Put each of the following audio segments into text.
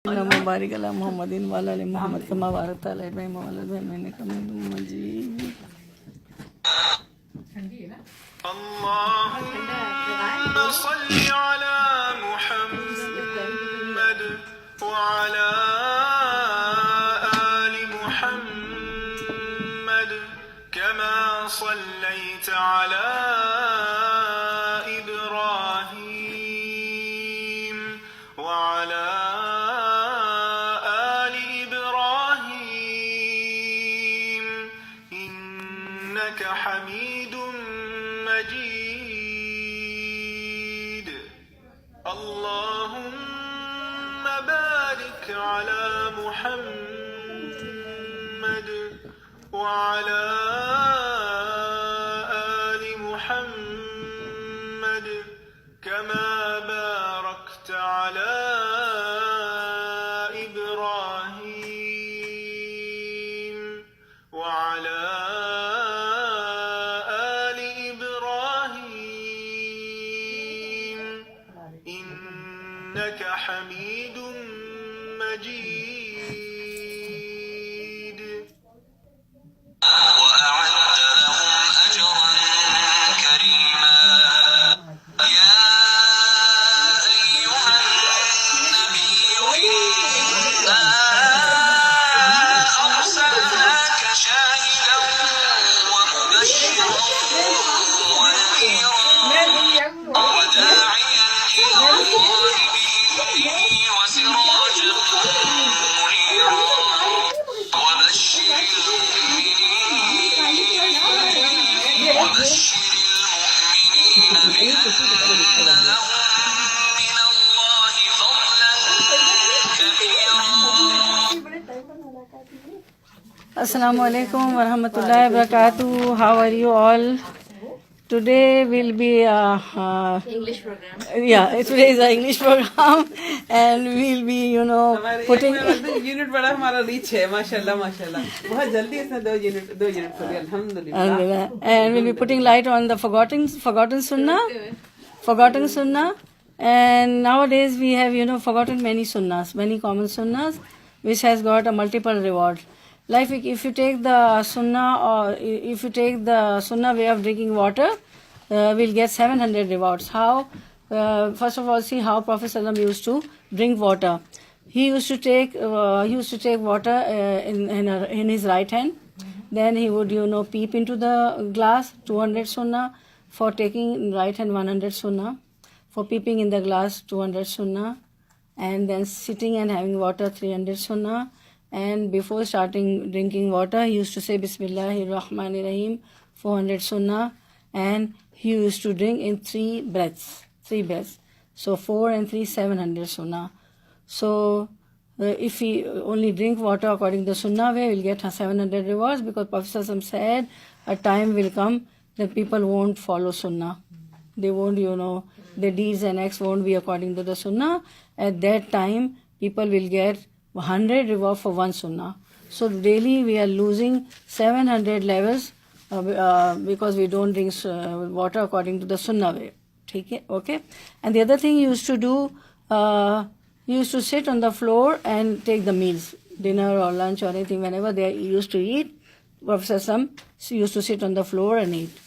اللهم بارك على محمد وعلى ال محمد كما باركت على ابراهيم وعلى ال ابراهيم انك حميد مجيد. اللهم صل على محمد وعلى آل محمد كما صليت على إبراهيم وعلى آل إبراهيم إنك حميد مجيد. اللهم بارك على محمد وعلى آل محمد كما باركت على إبراهيم وعلى آل إبراهيم إنك حميد مجيد. وأعد لهم أجرا كريما. يا أيها النبي إنا أرسلناك شاهدا ومبشرا ونذيرا وداعيا إلى الله بإذنه وسراجا منيرا وبشر المؤمنين بأن لهم من الله فضلا كبيرا. Assalamu alaikum wa rahmatullahi wa barakatuh. How are you all? Today will be English program. today is an English program and we'll be putting unit बड़ा हमारा reach है माशाल्लाह माशाल्लाह बहुत जल्दी इसने दो यूनिट कर दिया अल्हम्दुलिल्लाह and we'll be putting light on the forgotten sunnah. And nowadays we have forgotten many sunnahs, many common sunnahs which has got a multiple reward. Like if you take the sunnah way of drinking water, we'll get 700 rewards. How? First of all, see how Prophet ﷺ used to drink water. He used to take water in his right hand. Then he would peep into the glass, 200 sunnah. For taking in right hand, 100 sunnah. For peeping in the glass, 200 sunnah. And then sitting and having water, 300 sunnah. And before starting drinking water, he used to say Bismillahir Rahmanir Rahim, 400 sunnah. And he used to drink in 3 breaths. So 4 and 3, 700 sunnah. So if we only drink water according to the sunnah way, we'll get 700 rewards, because Prophet ﷺ said a time will come that people won't follow sunnah. They won't, their deeds and acts won't be according to the sunnah. At that time, people will get 100 reward for 1 sunnah. So daily we are losing 700 levels because we don't drink water according to the sunnah way. Okay? And the other thing he used to do, he used to sit on the floor and take the meals, dinner or lunch or anything. Whenever they used to eat, Prophet ﷺ used to sit on the floor and eat.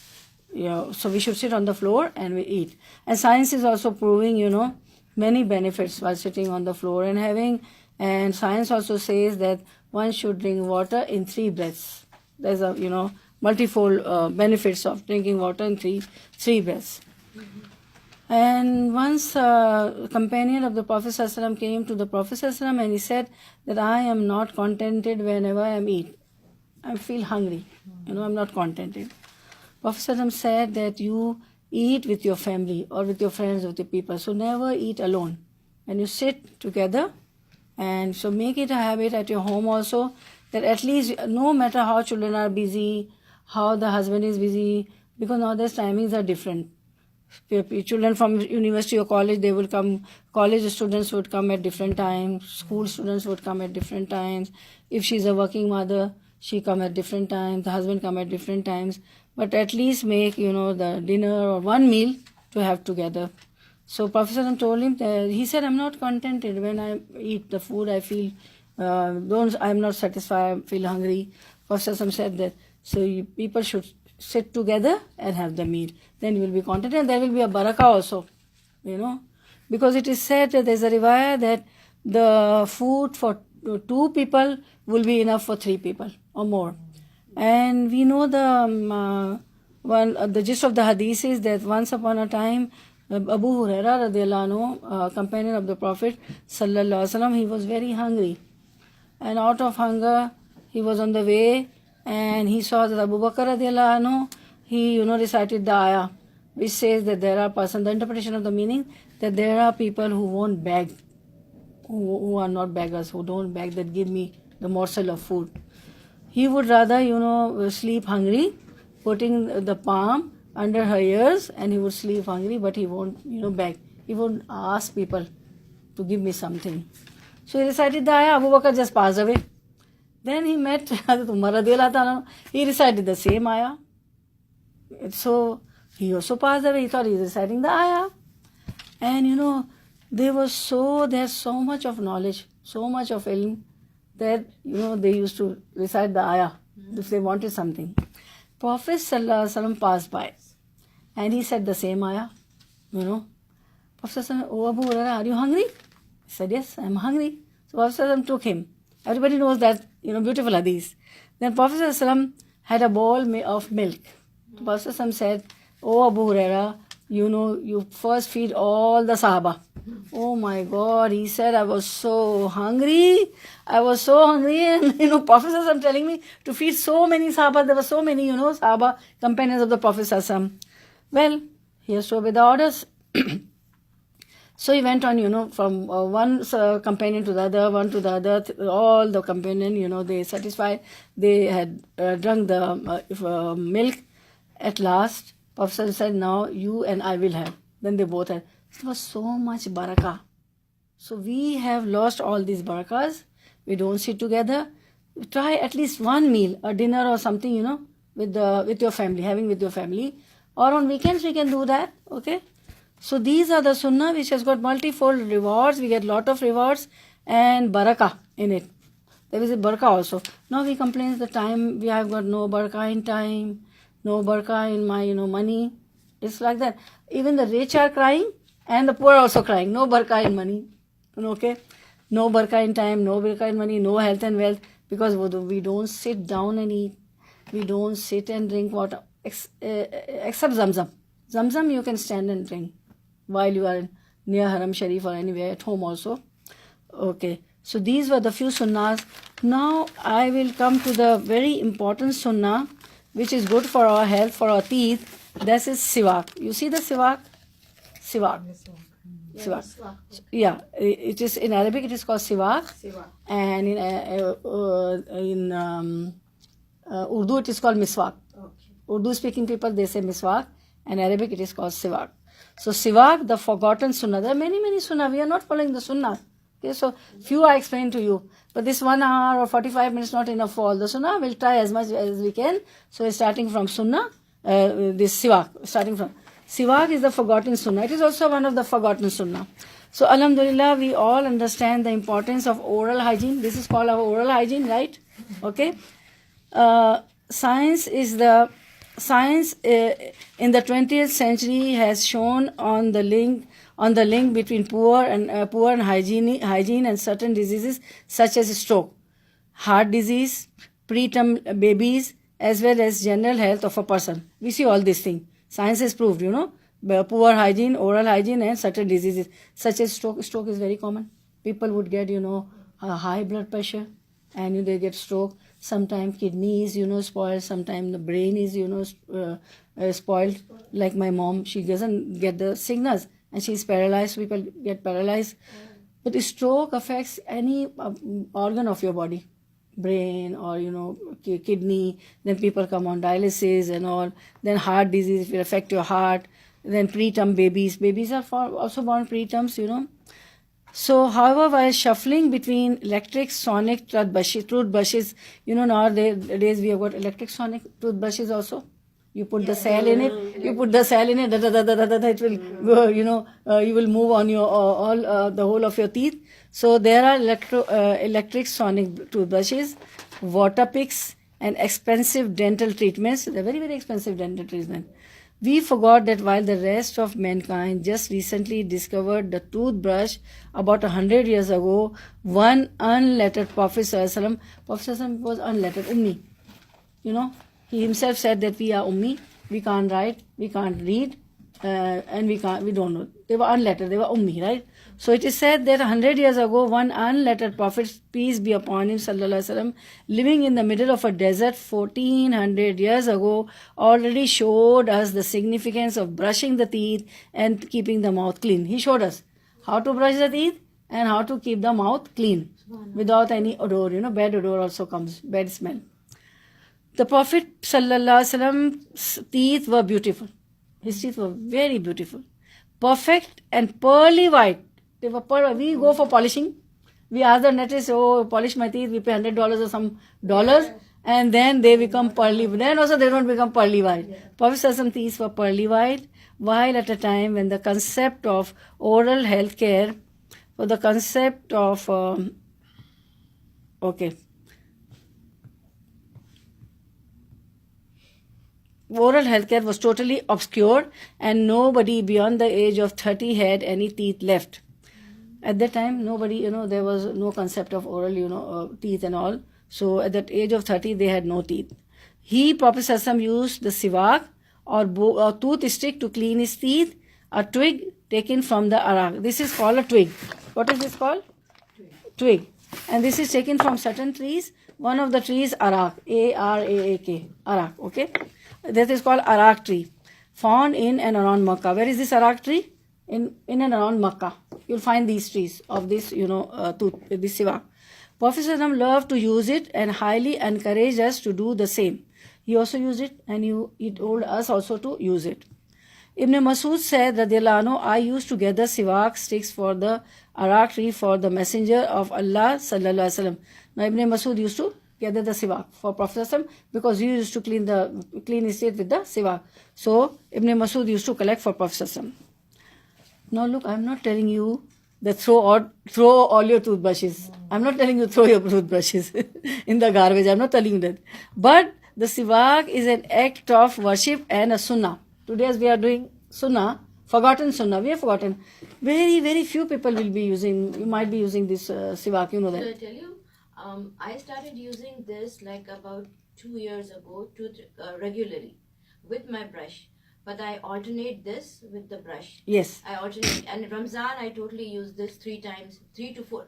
So we should sit on the floor and we eat. And science is also proving, many benefits while sitting on the floor and having. And science also says that one should drink water in 3 breaths. There's a multifold benefits of drinking water in three breaths. And once a companion of the Prophet ﷺ came to the Prophet ﷺ and he said that I am not contented whenever I am eat. I feel hungry. I'm not contented. Prophet ﷺ said that you eat with your family or with your friends, with your people. So never eat alone. And you sit together. And so make it a habit at your home also, that at least no matter how children are busy, how the husband is busy, because nowadays timings are different. Children from university or college, they will come, college students would come at different times, school students would come at different times. If she's a working mother, she come at different times, the husband come at different times. But at least make, the dinner or one meal to have together. So Prophet ﷺ told him, he said, I'm not contented. When I eat the food, I feel, I'm not satisfied, I feel hungry. Prophet ﷺ said that, so people should sit together and have the meal. Then you will be contented, and there will be a barakah also, because it is said that there's a riwayah that the food for 2 people will be enough for 3 people or more. And we know the gist of the hadith is that once upon a time, Abu Huraira radiallahu anhu, companion of the Prophet sallallahu alaihi wasallam, he was very hungry, and out of hunger he was on the way, and he saw that Abu Bakr radiallahu anhu, he recited the ayah, which says that there are persons, the interpretation of the meaning, that there are people who won't beg, who are not beggars, who don't beg, that give me the morsel of food. He would rather sleep hungry, putting the palm under her ears, and he would sleep hungry, but he won't beg, he won't ask people to give me something. So he recited the ayah. Abu Bakr just passed away. Then he met Hazrat Umar radiallahu anhu. He recited the same ayah. So he also passed away. He thought he was reciting the ayah. And there's so much of knowledge, so much of ilm, that they used to recite the ayah if they wanted something. Prophet sallallahu alaihi wasallam passed by, and he said the same ayah. Prophet sallallahu, oh Abu Huraira, are you hungry? He said, yes, I'm hungry. So Prophet sallallahu alaihi wasallam took him. Everybody knows that beautiful hadith. Then Prophet sallallahu alaihi wasallam had a bowl of milk. Prophet sallallahu alaihi wasallam said, oh Abu Huraira, you first feed all the Sahaba. Oh my God, he said, I was so hungry. And Prophet ﷺ telling me to feed so many Sahaba. There were so many, Sahaba, companions of the Prophet ﷺ. Well, he has to obey the orders. So he went on, from one companion to the other, one to the other, all the companion, they satisfied. They had drunk the milk. At last, Prophet said, now you and I will have. Then they both had. It was so much barakah. So we have lost all these barakas. We don't sit together. Try at least one meal, a dinner or something, with your family, having with your family. Or on weekends we can do that, okay? So these are the sunnah which has got multifold rewards. We get lot of rewards and barakah in it. There is a barakah also. Now we complain the time, we have got no barakah in time, no barakah in my, money. It's like that. Even the rich are crying and the poor are also crying. No barakah in money. Okay? No barakah in time, no barakah in money, no health and wealth. Because we don't sit down and eat. We don't sit and drink water. Except Zamzam. Zamzam you can stand and drink while you are near Haram Sharif or anywhere, at home also. Okay. So these were the few sunnahs. Now I will come to the very important sunnah, which is good for our health, for our teeth. This is Siwak. You see the Siwak? Siwak. Siwak. Yeah, it is in Arabic. It is called Siwak, and in Urdu it is called Miswak. Urdu speaking people, they say Miswak, and Arabic it is called Siwak. So Siwak, the forgotten sunnah. There are many sunnah. We are not following the sunnah. Okay, so few I explained to you, but this 1 hour or 45 minutes not enough for all the sunnah. We'll try as much as we can. So starting from sunnah, this Siwak, starting from Siwak is the forgotten sunnah. It is also one of the forgotten sunnah. So Alhamdulillah, we all understand the importance of oral hygiene. This is called our oral hygiene, right? Okay. Science in the 20th century has shown on the link between poor and hygiene and certain diseases such as stroke, heart disease, preterm babies, as well as general health of a person. We see all these things. Science has proved, poor hygiene, oral hygiene, and certain diseases such as stroke. Stroke is very common. People would get, a high blood pressure, and they get stroke. Sometimes kidney is, spoiled. Sometimes the brain is, spoiled. Like my mom, she doesn't get the signals, and she's paralyzed. People get paralyzed. But stroke affects any organ of your body. Brain or kidney, then people come on dialysis and all, then heart disease will affect your heart, then preterm babies are also born preterms. So however, while shuffling between electric sonic toothbrushes, nowadays we have got electric sonic toothbrushes also, You put the cell in it. You put the cell in it. It will go. You will move on your the whole of your teeth. So there are electric sonic toothbrushes, water picks, and expensive dental treatments. They're very, very expensive dental treatment. We forgot that while the rest of mankind just recently discovered the toothbrush about 100 years ago, one unlettered Prophet ﷺ, Prophet ﷺ was unlettered, ummi. He himself said that we are ummi, we can't write, we can't read, and we don't know. They were unlettered, they were ummi, right? So it is said that 100 years ago, one unlettered Prophet, peace be upon him, sallallahu alaihi wasallam, living in the middle of a desert 1400 years ago, already showed us the significance of brushing the teeth and keeping the mouth clean. He showed us how to brush the teeth and how to keep the mouth clean without any odor. Bad odor also comes, bad smell. The Prophet sallallahu alaihi wasallam's teeth were beautiful. His teeth were very beautiful, perfect and pearly white. They were pearly. We go for polishing. We ask the dentist, polish my teeth. We pay $100 or some dollars, and then they become pearly. Then also they don't become pearly white. Prophet sallallahu alaihi wasallam's teeth were pearly white, while at a time when the concept of oral health care, or the concept of oral healthcare was totally obscure, and nobody beyond the age of 30 had any teeth left. At that time, nobody, there was no concept of oral, teeth and all. So at that age of 30, they had no teeth. Prophet ﷺ used the Siwak or tooth stick to clean his teeth, a twig taken from the arak. This is called a twig. What is this called? Twig. And this is taken from certain trees. One of the trees, arak, A-R-A-A-K, arak, okay? That is called arak tree, found in and around Makkah. Where is this arak tree? In and around Makkah. You'll find these trees of this, this Siwak. Prophet ﷺ loved to use it and highly encouraged us to do the same. He also used it, and he told us also to use it. Ibn Masud said, Radiallahu anhu, I used to gather Siwak sticks for the arak tree for the Messenger of Allah sallallahu alaihi wasallam. Now Ibn Masud used to gather the Siwak for Prophet ﷺ because he used to clean his teeth with the Siwak. So Ibn Masud used to collect for Prophet ﷺ. Now look, I'm not telling you that throw all your toothbrushes. I'm not telling you throw your toothbrushes in the garbage. I'm not telling you that. But the Siwak is an act of worship and a sunnah. Today as we are doing sunnah, forgotten sunnah, we have forgotten. Very, very few people will be using, you might be using this Siwak, you know that. Should I tell you? I started using this like about 2 years ago regularly with my brush. But I alternate this with the brush. Yes. I alternate. And in Ramzan, I totally use this 3 times, 3 to 4,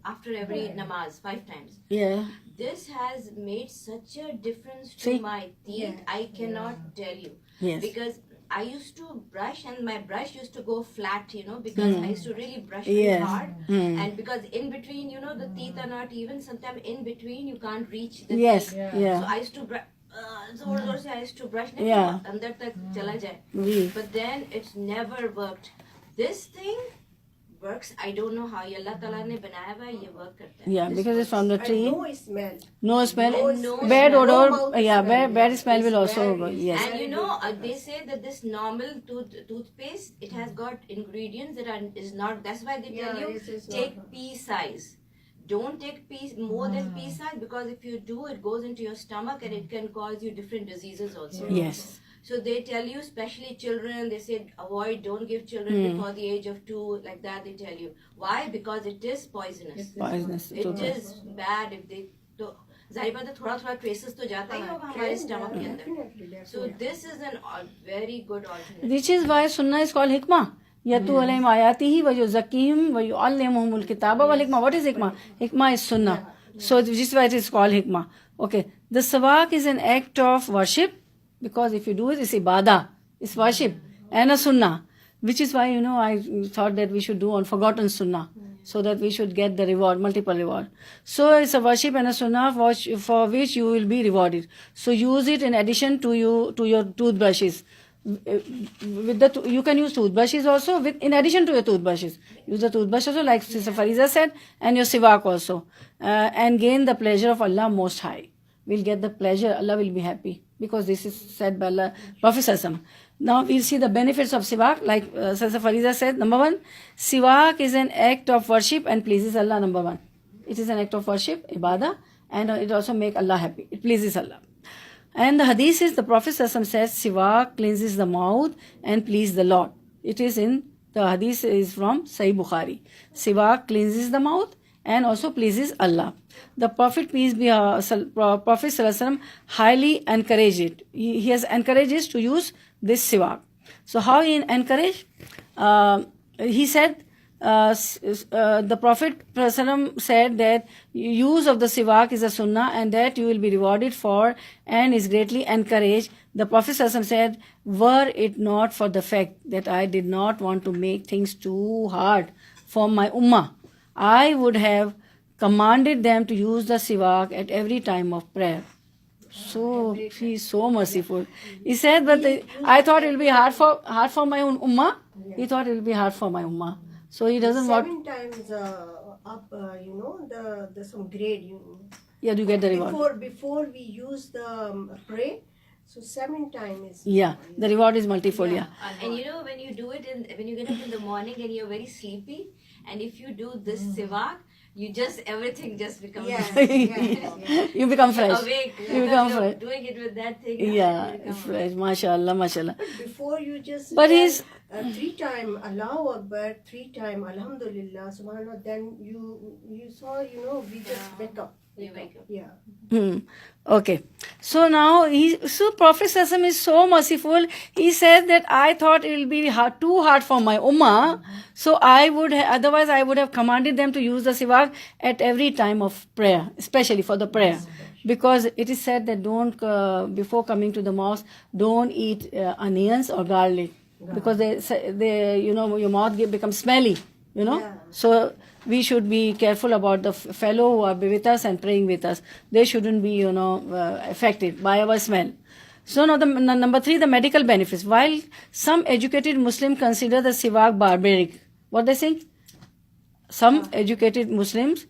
after every namaz, 5 times. Yeah. This has made such a difference to my teeth. I cannot tell you. Yes. Because I used to brush and my brush used to go flat, because I used to really brush really hard. And because in between, the teeth are not even. Sometimes in between, you can't reach the teeth. Yeah. So I used to brush. I used to brush under tak chala jaye. But then it's never worked. This thing works. I don't know how Allah Ta'ala ne banaya hua ye work karta hai. Yeah, because it's from the tree. No smell. No smell. No bad smell. odor. No Bad smell will also go. Yes. And they say that this normal toothpaste, it has got ingredients that is not. That's why they tell you take pea size. Don't take more than pea size, because if you do, it goes into your stomach and it can cause you different diseases also. Yes. So they tell you, especially children, they say don't give children before the age of 2, like that they tell you. Why? Because it is poisonous. It is bad if they... ज़ाहिर बात है थोड़ा traces तो जाता ही होगा हमारे stomach के अंदर. So this is a very good alternative. Which is why sunnah is called hikmah. Yatu alayhim ayatihi wa yuzakkihim wa yu'allimuhumul kitaba wal hikmah. What is hikmah? Hikmah is sunnah. So this is why it is called hikmah. Okay. The Siwak is an act of worship, because if you do it, it's ibadah. It's worship and a sunnah. Which is why, I thought that we should do on forgotten sunnah, so that we should get the reward, multiple reward. So it's a worship and a sunnah for which you will be rewarded. So use it in addition to your toothbrushes. You can use toothbrushes also in addition to your toothbrushes. Use the toothbrush also, like Sister Fariza said, and your Siwak also, and gain the pleasure of Allah Most High. will get the pleasure, Allah will be happy. Because this is said by Allah, Prophet Sallallahu. Now we'll see the benefits of Siwak. Like Sister Fariza said, number one, Siwak is an act of worship and pleases Allah, number one. It is an act of worship, ibadah, and it also makes Allah happy. It pleases Allah. And the hadith is, the Prophet Sallallahu says, Siwak cleanses the mouth and pleases the Lord. It is in, the hadith is from Sahih Bukhaari. Siwak cleanses the mouth and also pleases Allah. The Prophet, peace be Prophet Sallallahu highly encouraged it. He has encouraged us to use this Siwak. So how he encouraged? He said, the Prophet ﷺ said that use of the Siwak is a sunnah and that you will be rewarded for and is greatly encouraged. The Prophet ﷺ said, were it not for the fact that I did not want to make things too hard for my ummah, I would have commanded them to use the Siwak at every time of prayer. So he is so merciful. He said, but I thought it will be hard for my own ummah. He thought it will be hard for my ummah. So he doesn't want. 7 times up, the some grade. Yeah, you get the reward. Before we use the pray, so 7 times is. Yeah, the reward is multifold. Yeah. And when you do it when you get up in the morning and you're very sleepy, and if you do this Siwak, everything just becomes You become fresh. awake. You become fresh. Doing it with that thing. Yeah, you become fresh. MashaAllah, MashaAllah. But before you just. But he's. 3 times Allahu Akbar, 3 times Alhamdulillah, Subhanallah. Then you saw, we just wake up. You wake up. Yeah. Okay. So now, Prophet Sallallahu is so merciful. He said that I thought it will be too hard for my ummah. So otherwise I would have commanded them to use the Siwak at every time of prayer, especially for the prayer. Because it is said that before coming to the mosque, don't eat onions or garlic. Because they your mouth becomes smelly, So we should be careful about the fellow who are with us and praying with us. They shouldn't be, affected by our smell. So now number 3, the medical benefits. While some educated Muslims consider the Siwak barbaric, what they think? Some educated Muslims,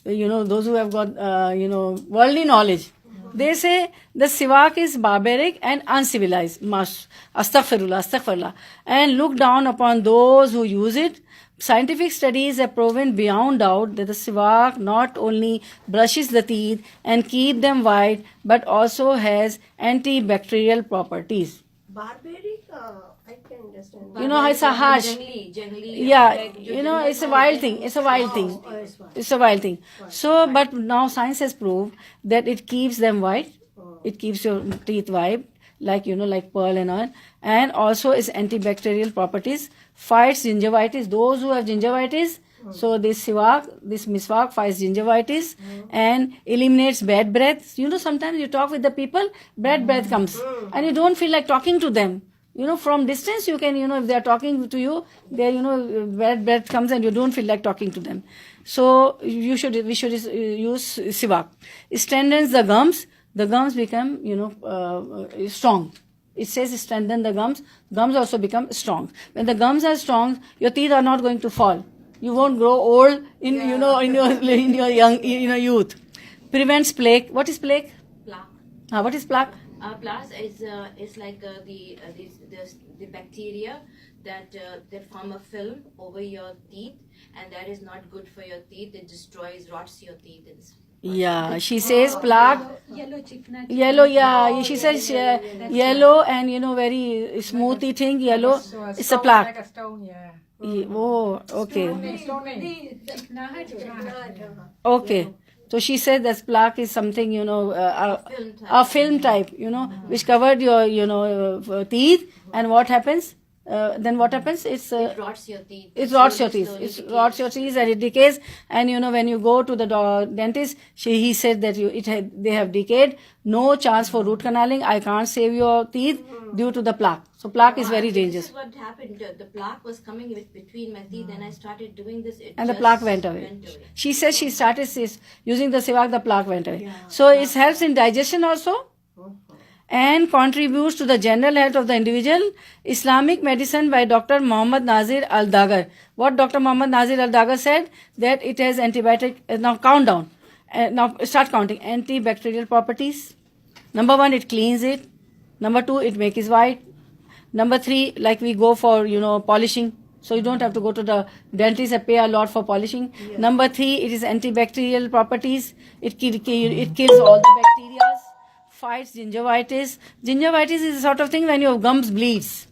those who have got, worldly knowledge, they say the Siwak is barbaric and uncivilized. Astaghfirullah. And look down upon those who use it. Scientific studies have proven beyond doubt that the Siwak not only brushes the teeth and keep them white, but also has antibacterial properties. Barbaric, I can understand. It's a harsh. Generally, Yeah, it's a wild thing. It's a wild thing. It's a wild thing. So, but now science has proved that it keeps them white. It keeps your teeth white, like pearl and all. And also its antibacterial properties. Fights gingivitis. Those who have gingivitis, so this miswak fights gingivitis and eliminates bad breath. Sometimes you talk with the people, bad breath comes. And you don't feel like talking to them. From distance you can, if they are talking to you, bad breath comes and you don't feel like talking to them. So we should use Siwak. It strengthens the gums. The gums become, strong. It says strengthen the gums. Gums also become strong. When the gums are strong, your teeth are not going to fall. You won't grow old in your young youth. Prevents plaque. What is plaque? Plaque. What is plaque? Plaque is like the bacteria that form a film over your teeth, and that is not good for your teeth. It rots your teeth. Yeah, she says plaque. Yellow, yeah. She says yellow and very smoothy thing. Yellow. It's a plaque. Like a stone, yeah. Oh, okay. Stone. Okay. So she said that plaque is something, a film type, which covered your teeth. And what happens? Then what happens? It rots your teeth. It rots your teeth. It rots your teeth and it decays. And when you go to the dentist, he said that they have decayed. No chance for root canaling. I can't save your teeth due to the plaque. So plaque is very dangerous. This is what happened. The plaque was coming between my teeth, and I started doing this. And the plaque went away. She said she started using the Siwak, the plaque went away. So it helps in digestion also. And contributes to the general health of the individual. Islamic medicine by Dr. Muhammad Nazir Al-Dagar. What Dr. Muhammad Nazir Al-Dagar said? That it has antibiotic. Now count down. Now start counting. Antibacterial properties. Number 1, it cleans it. Number 2, it makes it white. Number 3, like we go for, polishing. So you don't have to go to the dentist and pay a lot for polishing. Yeah. Number 3, it is antibacterial properties. It kills all the bacteria. Fights gingivitis. Gingivitis is the sort of thing when your gums bleeds.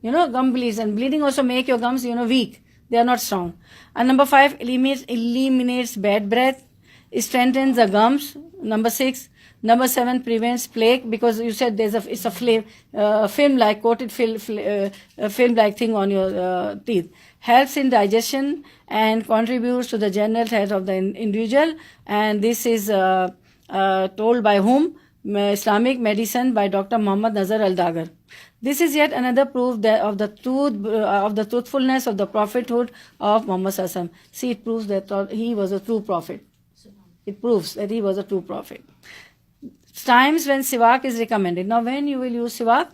Gum bleeds, and bleeding also make your gums, weak. They are not strong. And number 5, eliminates bad breath. It strengthens the gums. Number 6. Number 7, prevents plaque, because you said it's a film-like, coated film-like thing on your teeth. Helps in digestion and contributes to the general health of the individual. And this is told by whom? Islamic medicine by Dr. Muhammad Nazar al-Dagar. This is yet another proof of the truthfulness of the prophethood of Muhammad Sallallahu Alaihi Wasallam. See, it proves that he was a true prophet. It proves that he was a true prophet. Times when Siwak is recommended. Now, when you will use Siwak?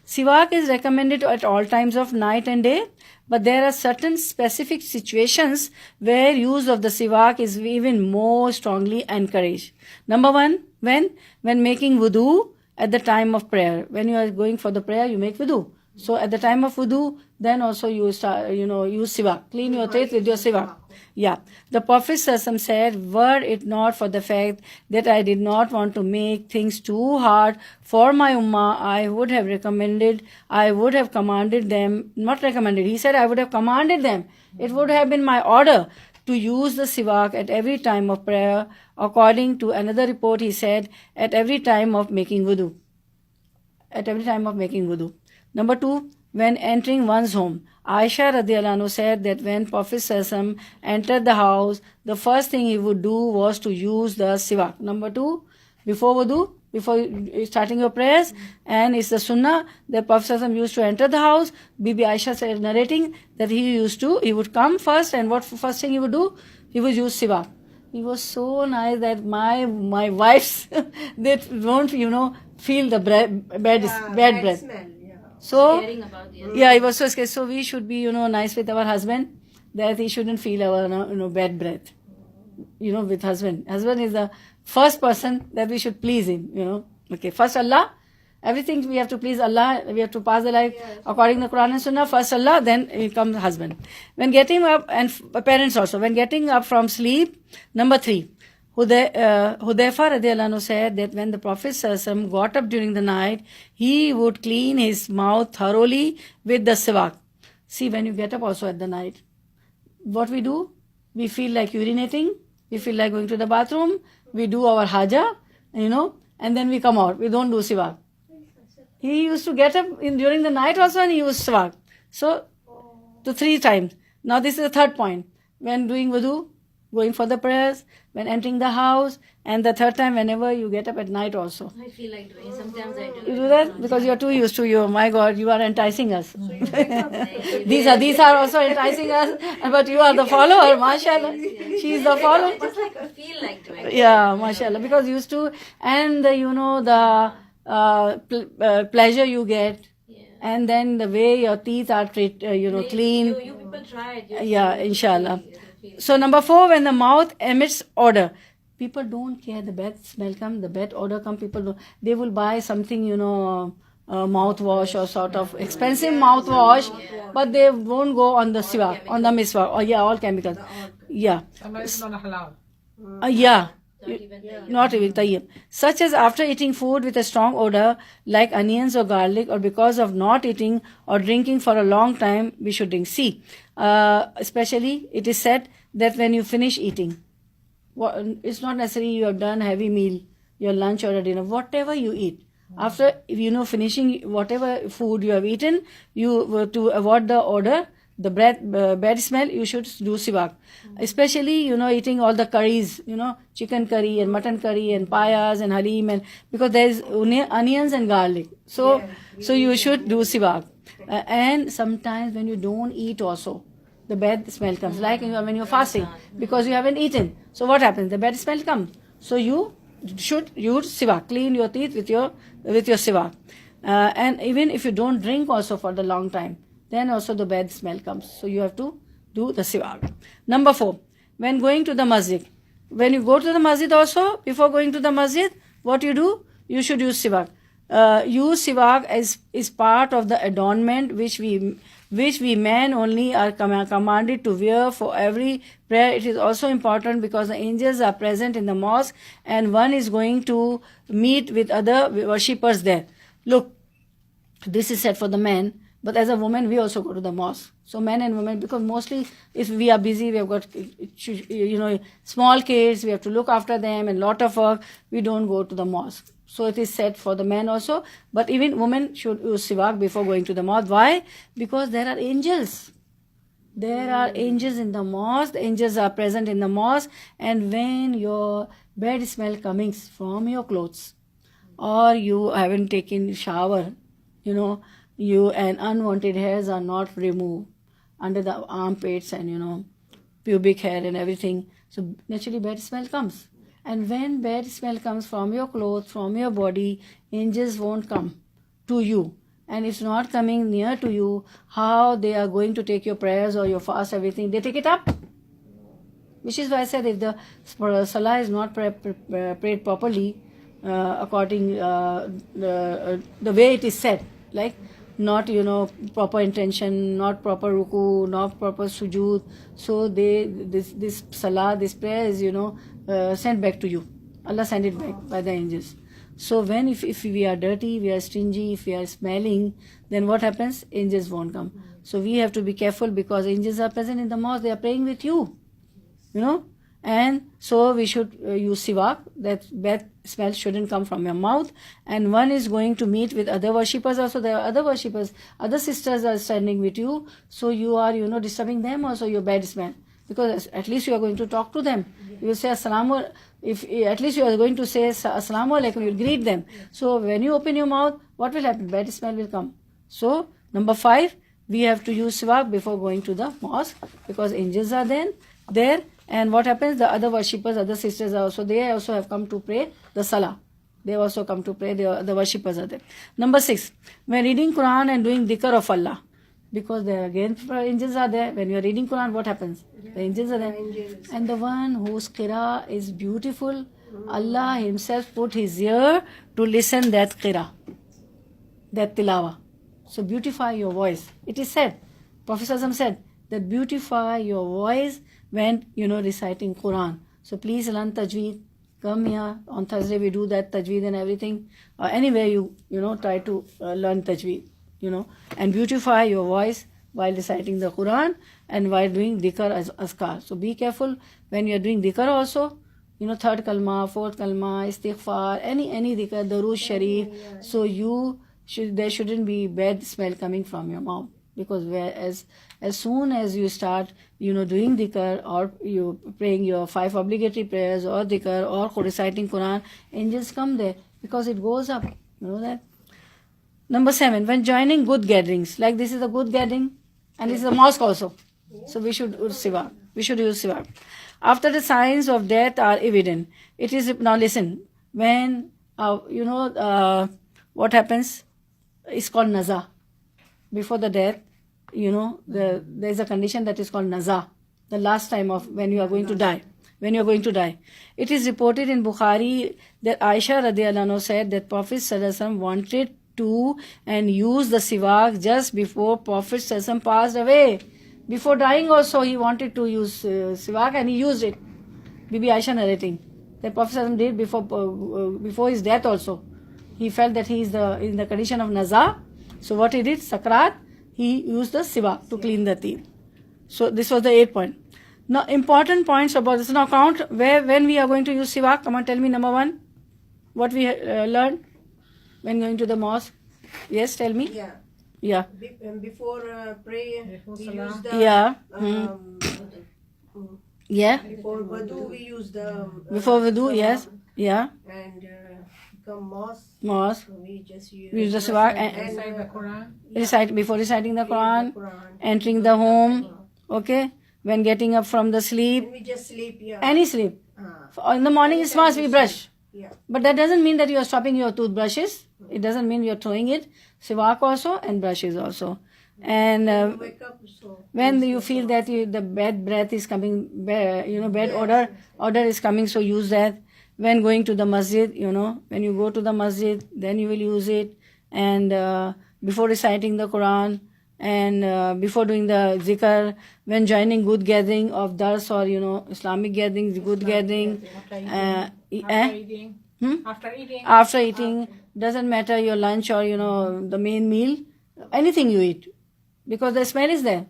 Siwak is recommended at all times of night and day, but there are certain specific situations where use of the Siwak is even more strongly encouraged. Number 1, when making wudu at the time of prayer. When you are going for the prayer, you make wudu. So at the time of wudu, then also you start, use Siwak. Clean your teeth with your Siwak. Yeah. The Prophet ﷺ said, were it not for the fact that I did not want to make things too hard for my ummah, I would have commanded them, not recommended, he said I would have commanded them. It would have been my order to use the Siwak at every time of prayer. According to another report, he said, at every time of making wudu. At every time of making wudu. Number 2, when entering one's home. Aisha radiallahu anhu said that when Prophet ﷺ entered the house, the first thing he would do was to use the Siwak. Number 2, before wudu, before starting your prayers, and it's the sunnah that Prophet ﷺ used to enter the house. Bibi Aisha said, narrating that he would come first, and what first thing he would do? He would use Siwak. He was so nice that my wives, they don't, feel the bad breath. Smell, yeah. So, Caring about the other. yeah, he was so scared. So we should be, nice with our husband, that he shouldn't feel our, bad breath. With husband. Husband is the first person that we should please him, Okay, first Allah. Everything we have to please Allah. We have to pass the life according to the Quran and Sunnah. First Allah, then it comes husband. When getting up, and parents also, when getting up from sleep. Number 3, Hudayfa radiallahu anhu said that when the Prophet ﷺ got up during the night, he would clean his mouth thoroughly with the Siwak. See, when you get up also at the night, what we do? We feel like urinating, we feel like going to the bathroom, we do our haja, and then we come out. We don't do Siwak. He used to get up during the night also and he used Siwak. So, to 3 times. Now this is the 3rd point. When doing wudu, going for the prayers, when entering the house, and the 3rd time whenever you get up at night also. I feel like doing it. Sometimes I do. You do that? Because you are too used to you. My God, you are enticing us. These are also enticing us, but you are the follower, mashallah. She is the follower. Just like I feel like doing it. Yeah, mashallah. Because used to, and the pleasure you get, and then the way your teeth are clean. You people try it. Yeah, inshallah. So number 4, when the mouth emits odor. People don't care, the bad smell come, the bad odor come, people don't. They will buy something, mouthwash or sort of expensive mouthwash, but they won't go on the Siwak, on the miswak, or all chemicals. Yeah. Yeah. Not even tayyib. Such as after eating food with a strong odor like onions or garlic, or because of not eating or drinking for a long time, we should drink. See, especially it is said that when you finish eating, it's not necessary you have done heavy meal, your lunch or a dinner, whatever you eat. After, finishing whatever food you have eaten, you to avoid the odor, the bad smell, you should do Siwak. Especially, eating all the curries, chicken curry and mutton curry and payas and halim, and because there is onions and garlic. So you should do Siwak. And sometimes when you don't eat also, the bad smell comes. Like when you're fasting, because you haven't eaten. So what happens? The bad smell comes. So you should use Siwak. Clean your teeth with your Siwak. And even if you don't drink also for the long time, then also the bad smell comes. So you have to do the Siwak. Number 4, when going to the masjid. when you go to the masjid also, before going to the masjid, what you do? You should use siwak. Use siwak is part of the adornment which we men only are commanded to wear for every prayer. It is also important because the angels are present in the mosque and one is going to meet with other worshippers there. Look, this is said for the men, but as a woman we also go to the mosque. So men and women, because mostly if we are busy, we have got small kids, we have to look after them and lot of work, we don't go to the mosque. So it is said for the men also, but even women should use siwak before going to the mosque. Why? Because there are angels. There are angels in the mosque. The angels are present in the mosque, and when your bad smell coming from your clothes, or you haven't taken shower, you and unwanted hairs are not removed under the armpits and pubic hair and everything. So naturally bad smell comes. And when bad smell comes from your clothes, from your body, angels won't come to you. And it's not coming near to you, how they are going to take your prayers or your fast, everything. They take it up. Which is why I said if the salah is not prayed properly, according the way it is said, like not proper intention, not proper ruku, not proper sujood, so this salah, this prayer is sent back to you. Allah sent it back by the angels. So when if we are dirty, we are stingy, if we are smelling, then what happens? Angels won't come. So we have to be careful because angels are present in the mosque, they are praying with you, and so we should use siwak, that bad smell shouldn't come from your mouth. And one is going to meet with other worshippers also. There are other worshippers, other sisters are standing with you, so you are disturbing them also, your bad smell, because at least you are going to talk to them. You will say assalamu, if at least you are going to say assalamu alaikum, you will greet them. So when you open your mouth, what will happen? Bad smell will come. So number 5, we have to use siwak before going to the mosque, because angels are there. And what happens? The other worshippers, other sisters are also, they also have come to pray the salah. They also come to pray, the worshippers are there. Number 6, when reading Quran and doing dhikr of Allah, because there again angels are there. When you are reading Quran, what happens? The angels are there. And the one whose qira is beautiful, Allah himself put his ear to listen that qira, that tilawa. So beautify your voice. It is said, Prophet ﷺ said, that beautify your voice when reciting Quran. So please learn tajweed. Come here on Thursday, we do that tajweed and everything. Anywhere you try to learn tajweed, and beautify your voice while reciting the Quran and while doing dhikr as azkar. So be careful when you are doing dhikr also. Third kalma, fourth kalma, istighfar, any dhikr, darood sharif. So there shouldn't be bad smell coming from your mouth. Because as soon as you start, doing dhikr or you praying your 5 obligatory prayers or dhikr or reciting Quran, angels come there because it goes up. You know that. Number 7, when joining good gatherings, like this is a good gathering and this is a mosque also. So we should use siwak. We should use siwak. After the signs of death are evident, it is, now listen, when, what happens, it's called naza. Before the death, there is a condition that is called naza, the last time of when you are going to die. When you are going to die. It is reported in Bukhaari that Aisha radiallahu anha said that Prophet sallallahu alaihi wasallam wanted to and use the siwak just before Prophet sallallahu alaihi wasallam passed away. Before dying also he wanted to use siwak and he used it. Bibi Aisha narrating that Prophet sallallahu alaihi wasallam did before his death also. He felt that he is in the condition of naza. So what he did, sakrat, he used the siwak to clean the teeth. So this was the 8th point. Now important points about this. Now count when we are going to use siwak. Come on, tell me number 1. What we learned when going to the mosque. Yes, tell me. Yeah. Before prayer, we use the... Yeah. Yeah. Before wudu, we use the... Before wudu, yes. Yeah. And come Mosque. we just use the siwak and recite the Quran. Recite before reciting the Quran, entering the home, okay, when getting up from the sleep. And we just sleep, Any sleep. In the morning it's must we brush. Yeah. But that doesn't mean that you are stopping your toothbrushes. It doesn't mean you are throwing it. Siwak also and brushes also. And Wake up, so when you feel that the bad breath is coming, bad odor is coming, so use that. When going to the masjid, when you go to the masjid, then you will use it. And before reciting the Quran, and before doing the zikr, when joining good gathering of dars or Islamic gatherings, good gathering. After eating, doesn't matter your lunch or the main meal, anything you eat, because the smell is there.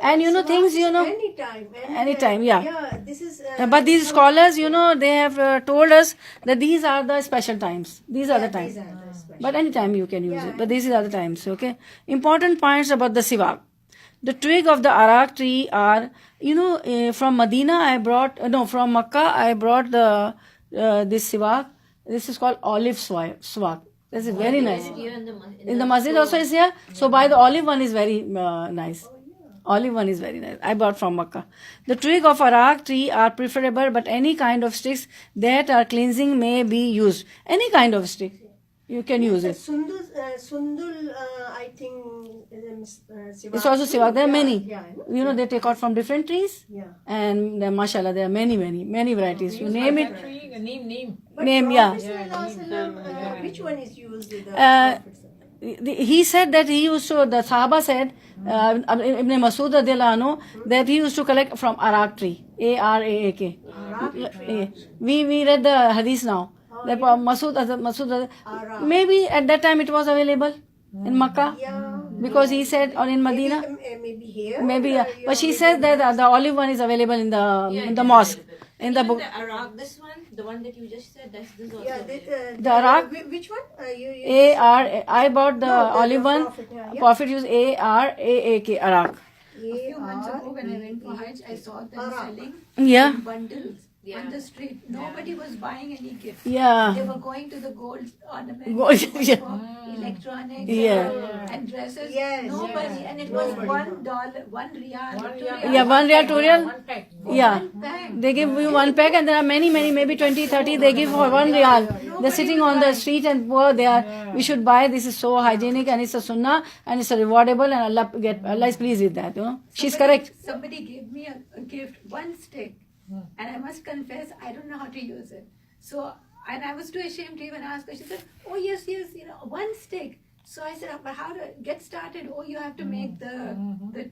And things anytime, yeah. Yeah, this is. But these scholars, they have told us that these are the special times. These are the times. But anytime you can use it. But these are the times, okay? Important points about the Siwak. The twig of the arak tree are, from Medina I brought, from Makkah I brought this Siwak. This is called olive Siwak. This is very nice. In the masjid also is here. So by the olive one is very nice. Olive one is very nice. I bought from Makkah. The twig of arak tree are preferable, but any kind of sticks that are cleansing may be used. Any kind of stick, you can use it. Sundul, I think. Siwak. It's also Siwak. There are many. Yeah, They take out from different trees. Yeah. And mashallah, there are many varieties. You name it. But Name, yeah. Prophet which one is used? He said that he used to, the Sahaba said, Ibn Masud radiallahu anhu, that he used to collect from arak tree. Araak. We read the hadith now. That Masud, maybe at that time it was available in Makkah. Yeah. Because he said, or in Medina. Maybe here. Maybe, yeah. But she says that the olive one is available in the mosque. In the book. The arak, this one, the one that you just said, this is also. Yeah, The arak. Which one? I bought the olive one. Prophet used Araak. Arak. A few months ago when I went for Hajj, I saw them selling Yeah. bundles on the street. Nobody was buying any gift. Yeah. They were going to the gold ornaments, Gold, yeah. for electronics, Yeah. and dresses. Yes, Nobody, and it was $1, $1 riyal, $2. Yeah, 1 riyal, 2 riyal. Yeah. One pack. They give you one pack, and there are many, maybe 20, 30, they give for 1 riyal. They're sitting on the street and poor, we should buy, this is so hygienic and it's a sunnah and it's a rewardable, and Allah is pleased with that, She's correct. Somebody gave me a gift, one stick, and I must confess, I don't know how to use it. So, and I was too ashamed to even ask her. She said, oh yes, one stick. So I said, but how to get started? Oh, you have to make the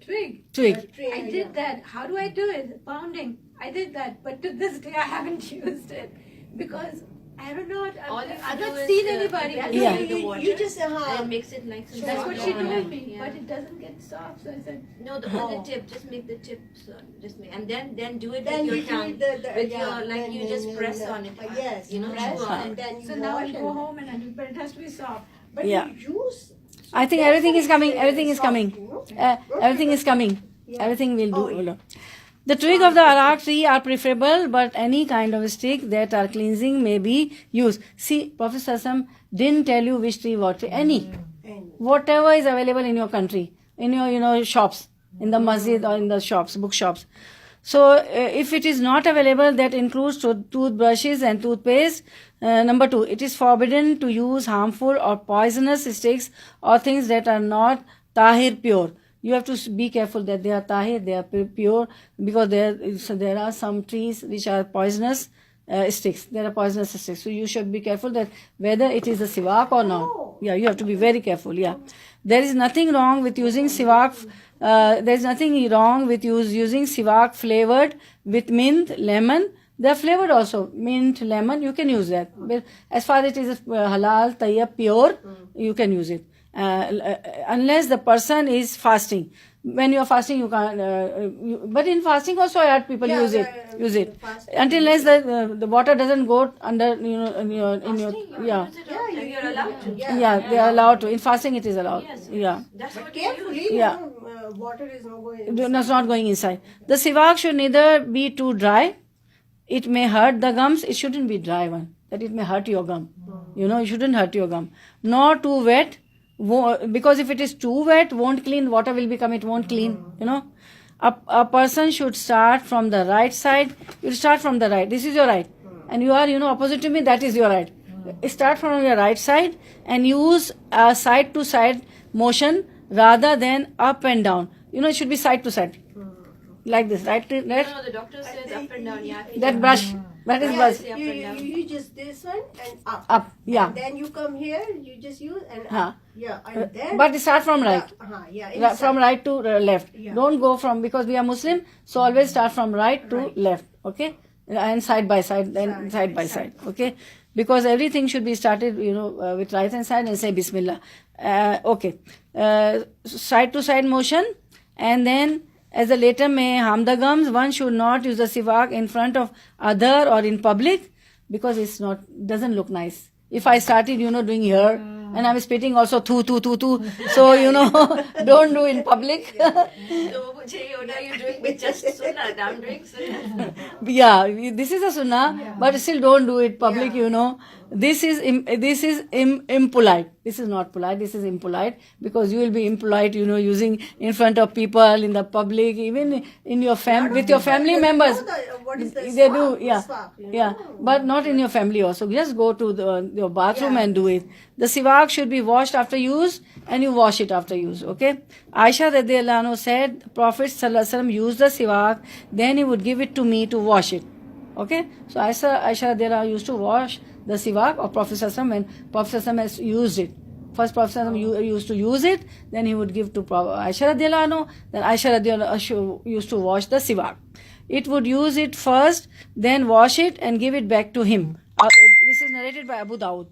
twig. Twig. I did that. How do I do it? Pounding. I did that. But to this day, I haven't used it because I don't know. I've not seen anybody. Yeah. You just And mix it like some. That's what she told me. Yeah. But it doesn't get soft. So I said, No, on the tip, just make the tip, just make, and then do it Then with you your tongue, do it with your you just press on it. Yes, press chew on and it. then you so now I wash go home and I do, but it has to be soft. But Yeah. you use. I think everything is coming. Everything is soft, coming. Everything is coming. Yeah. Everything will do. Oh, yeah. The twig of the arak tree are preferable, but any kind of stick that are cleansing may be used. See, Prophet Sassam didn't tell you which tree, what tree. Any. Whatever is available in your country, in your shops, in the masjid or in the shops, bookshops. So if it is not available, that includes toothbrushes and toothpaste. Number 2, it is forbidden to use harmful or poisonous sticks or things that are not tahir, pure. You have to be careful that they are tahir, they are pure, because there are some trees which are poisonous sticks. There are poisonous sticks. So you should be careful that whether it is a siwak or not. Yeah, you have to be very careful. Yeah. There is nothing wrong with using siwak. There is nothing wrong with using siwak flavored with mint, lemon. They are flavored also. Mint, lemon, you can use that. But as far as it is halal, tayyib, pure, you can use it. Unless the person is fasting. When you are fasting, you can't. But in fasting also, I heard people use it. Unless the water doesn't go under in your You're allowed to. yeah, they are allowed to. In fasting, it is allowed. Yes. Yeah. That's what Carefully, Yeah. Water is not going. It's not going inside. The siwak should neither be too dry. It may hurt the gums. It shouldn't be dry one. That it may hurt your gum. It shouldn't hurt your gum. Nor too wet. Because if it is too wet, won't clean. Water will become. It won't clean. A person should start from the right side. You start from the right. This is your right. And you are, opposite to me. That is your right. Start from your right side and use a side to side motion rather than up and down. It should be side to side. Like this, right? No, the doctor says up and down. Yeah. That brush. That is brush. Up and down. You just this one and up. Up, yeah. And then you come here, you just use and Huh. up. Yeah, and then. But start from right. Yeah, From inside. right to left. Yeah. Don't go from, because we are Muslim, so always start from right to left. Okay? And side by side, then side by side. Okay? Because everything should be started, with right hand side and say Bismillah. Okay. Side to side motion, and then as the later may harm the gums, one should not use the siwak in front of other or in public, because doesn't look nice. If I started, doing here, and I'm spitting also thu. So, don't do in public. So, you're doing with just sunnah. I'm doing sunnah. Yeah, this is a sunnah, but still don't do it public, This is impolite. This is not polite, this is impolite, because you will be impolite, using in front of people, in the public, even in your with your family members. What is the They do, swap? yeah. Swap, Yeah, but not in your family also. Just go to your bathroom and do it. The siwak should be washed after use, and you wash it after use, okay? Aisha radiallahu anhu said, Prophet sallallahu alaihi wasallam used the siwak, then he would give it to me to wash it. Okay? So Aisha radiallahu anhu used to wash the siwak of Prophet sallallahu alaihi wasallam when Prophet sallallahu alaihi wasallam has used it. First Prophet sallallahu alaihi wasallam used to use it, then he would give to Aisha radiallahu anhu, then Aisha radiallahu anhu used to wash the siwak. It would use it first, then wash it and give it back to him. This is narrated by Abu Dawud.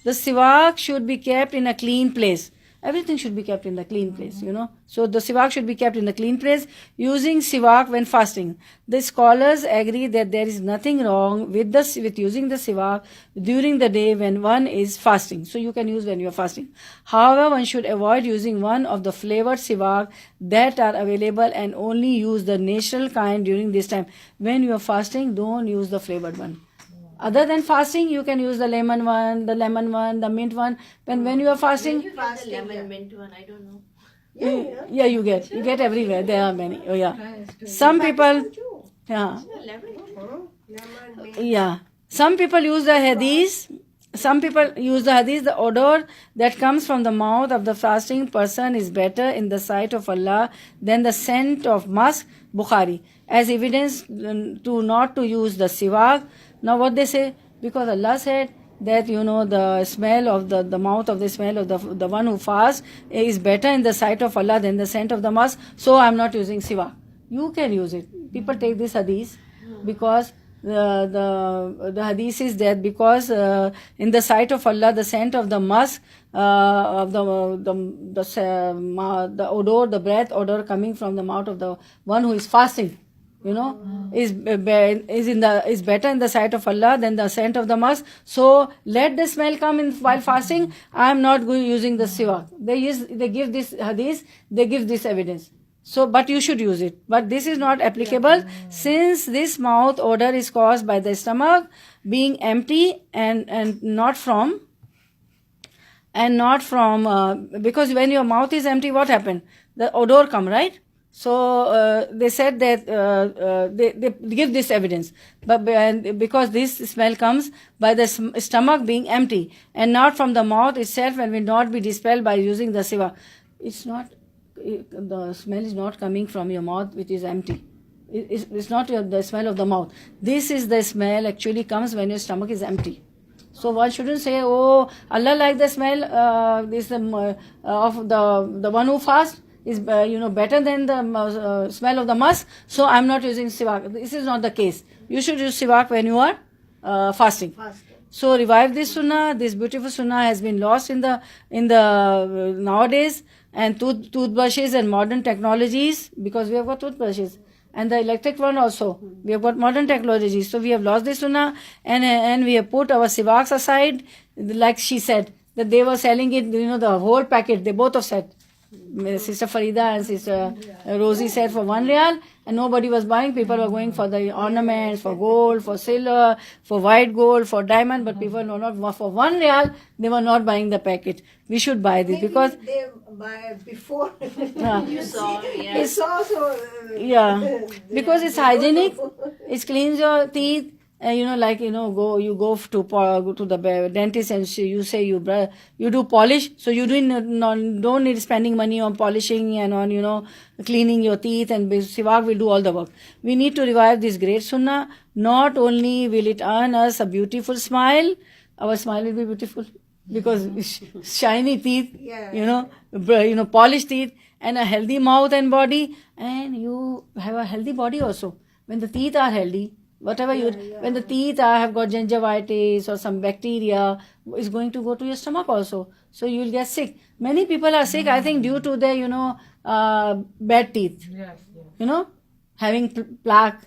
The siwak should be kept in a clean place. Everything should be kept in the clean place, So the siwak should be kept in the clean place. Using siwak when fasting. The scholars agree that there is nothing wrong with using the siwak during the day when one is fasting. So you can use when you are fasting. However, one should avoid using one of the flavored siwak that are available and only use the natural kind during this time. When you are fasting, don't use the flavored one. Other than fasting, you can use the lemon one, the mint one. When you are fasting, You get the lemon mint one. I don't know. yeah, you get everywhere. There are many. Oh yeah. Some people, yeah, yeah. Some people use the hadith. The odor that comes from the mouth of the fasting person is better in the sight of Allah than the scent of musk. Bukhari, as evidence to not to use the siwak. Now what they say, because Allah said that the smell of the mouth of the smell of the one who fasts is better in the sight of Allah than the scent of the musk, so I'm not using siwak. You can use it. People take this hadith because the hadith is that because in the sight of Allah the scent of the musk of the odor, the breath odor coming from the mouth of the one who is fasting, is better in the sight of Allah than the scent of the musk. So let the smell come in while fasting. I am not using the siwak. They give this hadith. They give this evidence. So, but you should use it. But this is not applicable since this mouth odor is caused by the stomach being empty and not from because when your mouth is empty, what happened? The odor come, right? So they said that they give this evidence, but because this smell comes by the stomach being empty and not from the mouth itself, and will not be dispelled by using the siwak. The smell is not coming from your mouth which is empty. It's not the smell of the mouth. This is the smell actually comes when your stomach is empty. So one shouldn't say, oh, Allah like the smell of the one who fasts is better than the smell of the musk, so I'm not using siwak. This is not the case. You should use siwak when you are fasting. So revive this sunnah. This beautiful sunnah has been lost in the nowadays, and toothbrushes and modern technologies, because we have got toothbrushes and the electric one also. We have got modern technologies, so we have lost this sunnah, and we have put our siwaks aside, like she said that they were selling it, the whole packet. They both have said. Sister Farida and Sister Rosie said for 1 riyal, and nobody was buying. People were going for the ornaments, for gold, for silver, for white gold, for diamond, but people were not, for 1 riyal, they were not buying the packet. We should buy this because they buy before. You saw, It's also because it's hygienic, it cleans your teeth, like you go to the dentist and you say you do polish, so you don't need spending money on polishing and on cleaning your teeth, and Siwak will do all the work. We need to revive this great sunnah. Not only will it earn us a beautiful smile, our smile will be beautiful because shiny teeth, polished teeth, and a healthy mouth and body, and you have a healthy body also. When the teeth are healthy, when the teeth have got gingivitis or some bacteria, is going to go to your stomach also. So you will get sick. Many people are sick, I think, due to their, bad teeth. Yes. Having plaque,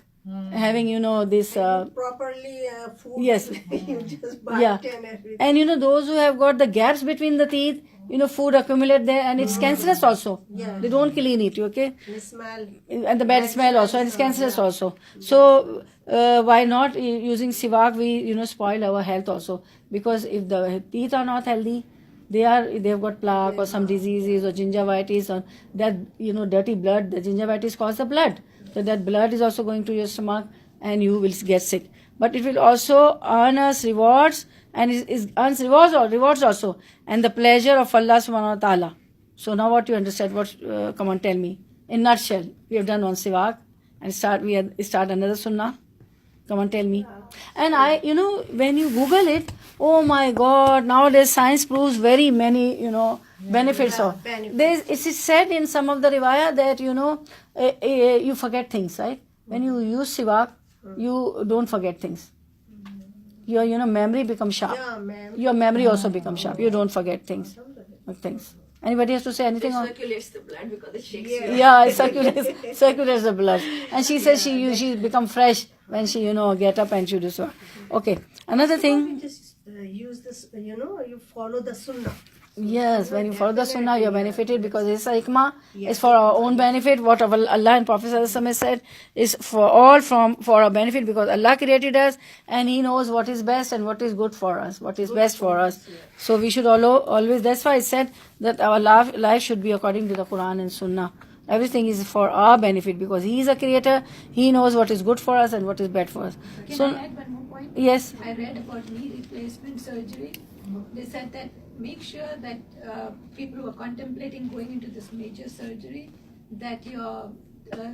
having, this... properly food. Yes. You just bite Yeah. and everything. And those who have got the gaps between the teeth, food accumulate there, and it's cancerous also. Yeah. They don't clean it, okay? The smell. And the bad smell also, and it's cancerous also. So why not using Siwak? We spoil our health also, because if the teeth are not healthy, they've got plaque or some diseases or gingivitis or that dirty blood. The gingivitis causes the blood, so that blood is also going to your stomach, and you will get sick. But it will also earn us rewards, and it earns rewards also, and the pleasure of Allah subhanahu wa ta'ala. So now what you understand? Come on, tell me. In nutshell, we have done one Siwak, and we start another sunnah. Come on, tell me. And when you Google it, oh my God, nowadays science proves very many, benefits. It is said in some of the riwayah that, you forget things, right? When you use Siwak, you don't forget things. Your memory becomes sharp. Your memory also becomes sharp. You don't forget things. Anybody has to say anything? It circulates the blood because it shakes you. Yeah, it circulates the blood. And she says she become fresh when she, get up and she do so. Okay. Another We thing. just use this, you follow the sunnah. Yes, when you follow the sunnah, you are benefited, because it's a hikmah. It's for our own benefit. What Allah and Prophet ﷺ said is for our benefit, because Allah created us and He knows what is best and what is good for us, what is best for us. So we should always, that's why it said that our life should be according to the Quran and Sunnah. Everything is for our benefit, because He is a creator. He knows what is good for us and what is bad for us. Can I add one more point? Yes. I read about knee replacement surgery. They said that make sure that people who are contemplating going into this major surgery, that your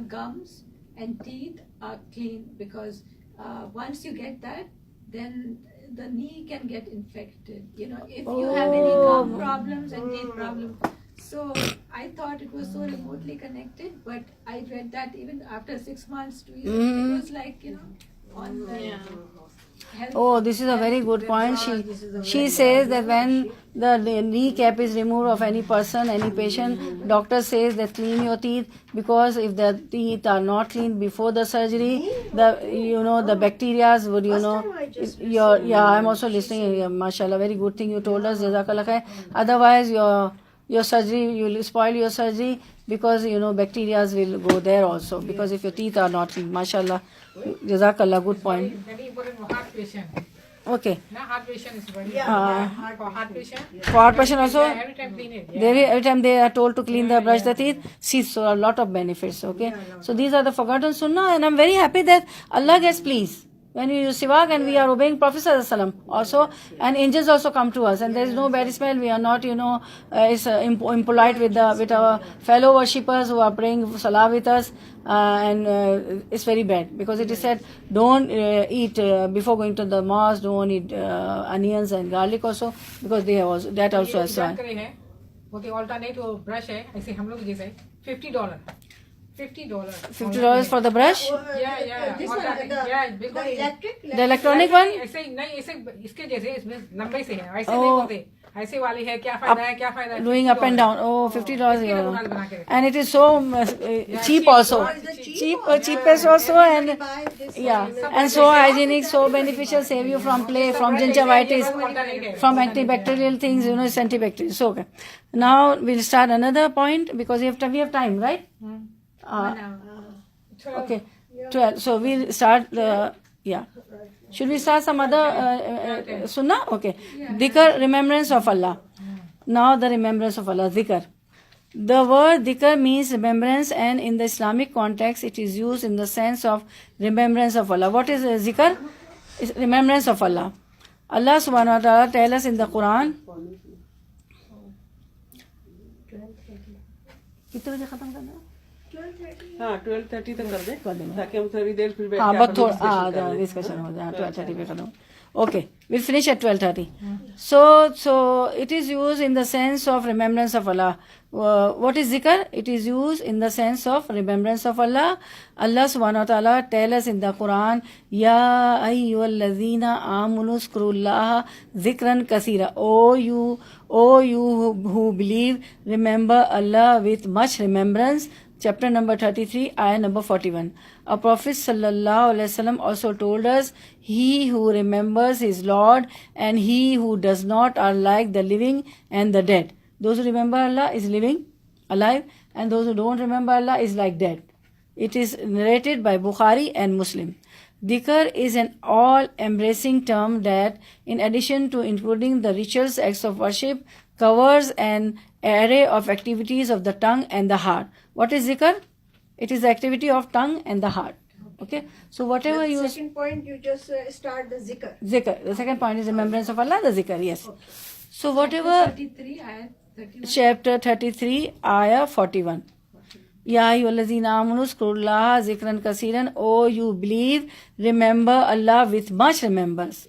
gums and teeth are clean, because once you get that, then the knee can get infected. If you have any gum problems and teeth problems. So I thought it was so remotely connected, but I read that even after 6 months, 2 years, it was like, on the health. Oh, this is a very good point. She says that when the kneecap is removed of any person, any patient, doctor says that clean your teeth, because if the teeth are not cleaned before the surgery, the bacteria would, I'm also listening. Mashallah, very good thing you told us. Jazakallah khair. Otherwise, your surgery, you will spoil your surgery, because bacteria will go there also, because if your teeth are not clean. Mashallah, Jazakallah, good point. Very important for heart patient. Okay. Now heart patient is very For heart patient. For heart patient also, Every time clean it. Yeah. every time they are told to clean brush the teeth. See, so a lot of benefits. Okay. So these are the forgotten sunnah, and I'm very happy that Allah gets pleased when we use Siwak and we are obeying Prophet ﷺ also, and angels also come to us, and there is no bad smell. We are not, impolite with our fellow worshippers who are praying salah with us, and it's very bad, because it is said don't eat before going to the mosque. Don't eat onions and garlic also, because that also has जान करे हैं वो कि alternate वो brush है ऐसे हम लोग जैसे $50 $50 for the brush. Yeah. This one, the electric. The electronic one. ऐसे नहीं ऐसे इसके जैसे इसमें लंबे से है ऐसे नहीं होते ऐसे वाले है क्या फायदा है Doing up and down. Oh, $50. बना के And it is so cheap also. Cheapest also, and and so hygienic, so beneficial, save you from gingivitis, from antibacterial things, it's antibacterial. So okay. Now we'll start another point, because we have time, right? Okay, 12. So we'll start Should we start some other sunnah? Okay. Dhikr, remembrance of Allah. Now the remembrance of Allah, dhikr. The word dhikr means remembrance, and in the Islamic context it is used in the sense of remembrance of Allah. What is zikr? is remembrance of Allah. Allah subhanahu wa ta'ala tell us in the Quran. कितने बजे खत्म करना है? हाँ 12:30 तक कर दे ताकि हम थोड़ी देर फिर बैठ हाँ के बस आपस में थोड़ा discussion कर लें। डिस्कशन हो जाए 12:30 पे खत्म. Okay, we'll finish at 12:30. So it is used in the sense of remembrance of Allah. What is zikr? It is used in the sense of remembrance of Allah. Allah subhanahu wa ta'ala tell us in the Quran, Ya ayyuhallazina amanu zkurullaha zikran kasira. O you who believe, remember Allah with much remembrance. Chapter number 33, ayah number 41. Our Prophet sallallahu alaihi wasallam also told us, he who remembers his Lord and he who does not are like the living and the dead. Those who remember Allah is living, alive, and those who don't remember Allah is like dead. It is narrated by Bukhari and Muslim. Dhikr is an all-embracing term that, in addition to including the rituals, acts of worship, covers an array of activities of the tongue and the heart. What is zikr? It is the activity of tongue and the heart. Okay, so whatever The you second point, you just start the zikr. zikr. The second point is remembrance of Allah. The zikr, yes. Okay. So whatever 33, ayat 31. chapter 33, ayah 41. Ya ayyuhallazina amanu zkurullaha zikran kasiran. Oh, you believe, remember Allah with much remembrance.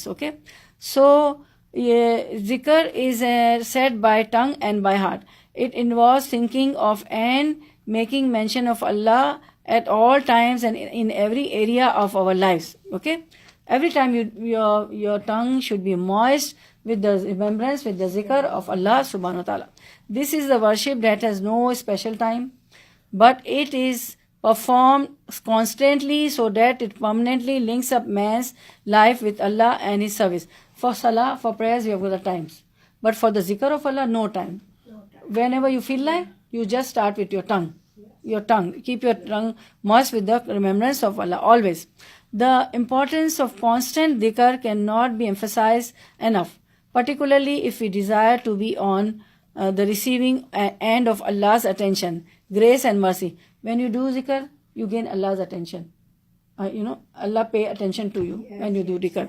Okay, so zikr is said by tongue and by heart. It involves thinking of and making mention of Allah at all times and in every area of our lives. Okay, every time your tongue should be moist with the remembrance, with the zikr of Allah subhanahu wa ta'ala. This is the worship that has no special time, but it is performed constantly so that it permanently links up man's life with Allah and his service. For salah, for prayers, we have got the times. But for the zikr of Allah, no time. Whenever you feel like, you just start with your tongue. Your tongue. Keep your tongue moist with the remembrance of Allah, always. The importance of constant dhikr cannot be emphasized enough, particularly if we desire to be on the receiving end of Allah's attention, grace and mercy. When you do zikr, you gain Allah's attention. Allah pay attention to you when you do dhikr.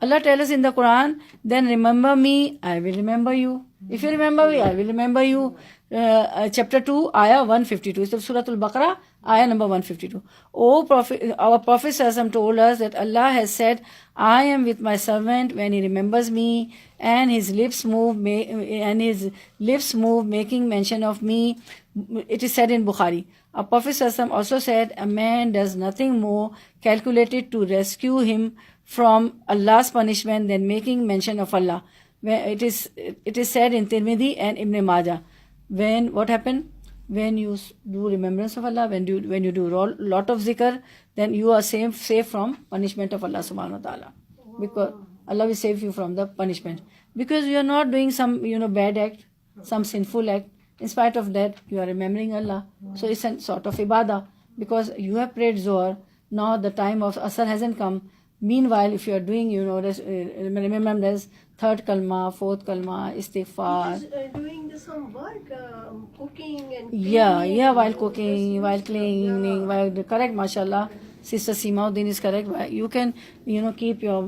Allah tells us in the Quran, then remember me, I will remember you. If you remember me, I will remember you. Chapter 2, ayah 152. It's Surah Al-Baqarah, ayah number 152. Oh Prophet, our Prophet ﷺ told us that Allah has said, I am with my servant when he remembers me, and his lips move, making mention of me. It is said in Bukhaari. Our Prophet ﷺ also said, a man does nothing more calculated to rescue him from Allah's punishment than making mention of Allah. It is said in Tirmidhi and Ibn Majah. What happened? When you do remembrance of Allah, when you do lot of zikr, then you are safe from punishment of Allah subhanahu wa ta'ala. Because Allah will save you from the punishment. Because you are not doing some bad act, some sinful act. In spite of that, you are remembering Allah. So it's a sort of ibadah. Because you have prayed Zohar, now the time of Asr hasn't come. Meanwhile, if you are doing, remembrance, third kalma, fourth kalma, istighfar. Just doing some work, cooking and cleaning. Yeah, while cooking, while cleaning, correct, mashallah. Sister Simauddin is correct. You can, keep your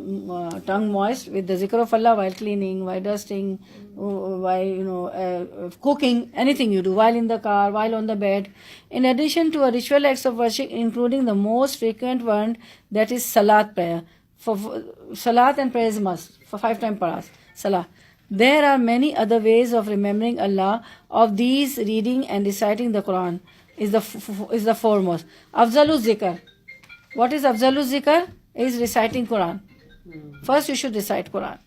tongue moist with the zikr of Allah while cleaning, while dusting, while, cooking, anything you do, while in the car, while on the bed. In addition to a ritual acts of worship, including the most frequent one, that is salat prayer. For salat and prayer is must, for 5 times paras, salah. There are many other ways of remembering Allah. Of these, reading and reciting the Quran is the foremost. Afzalu zikr. What is Afzalu zikr? Is reciting Quran. First you should recite Quran.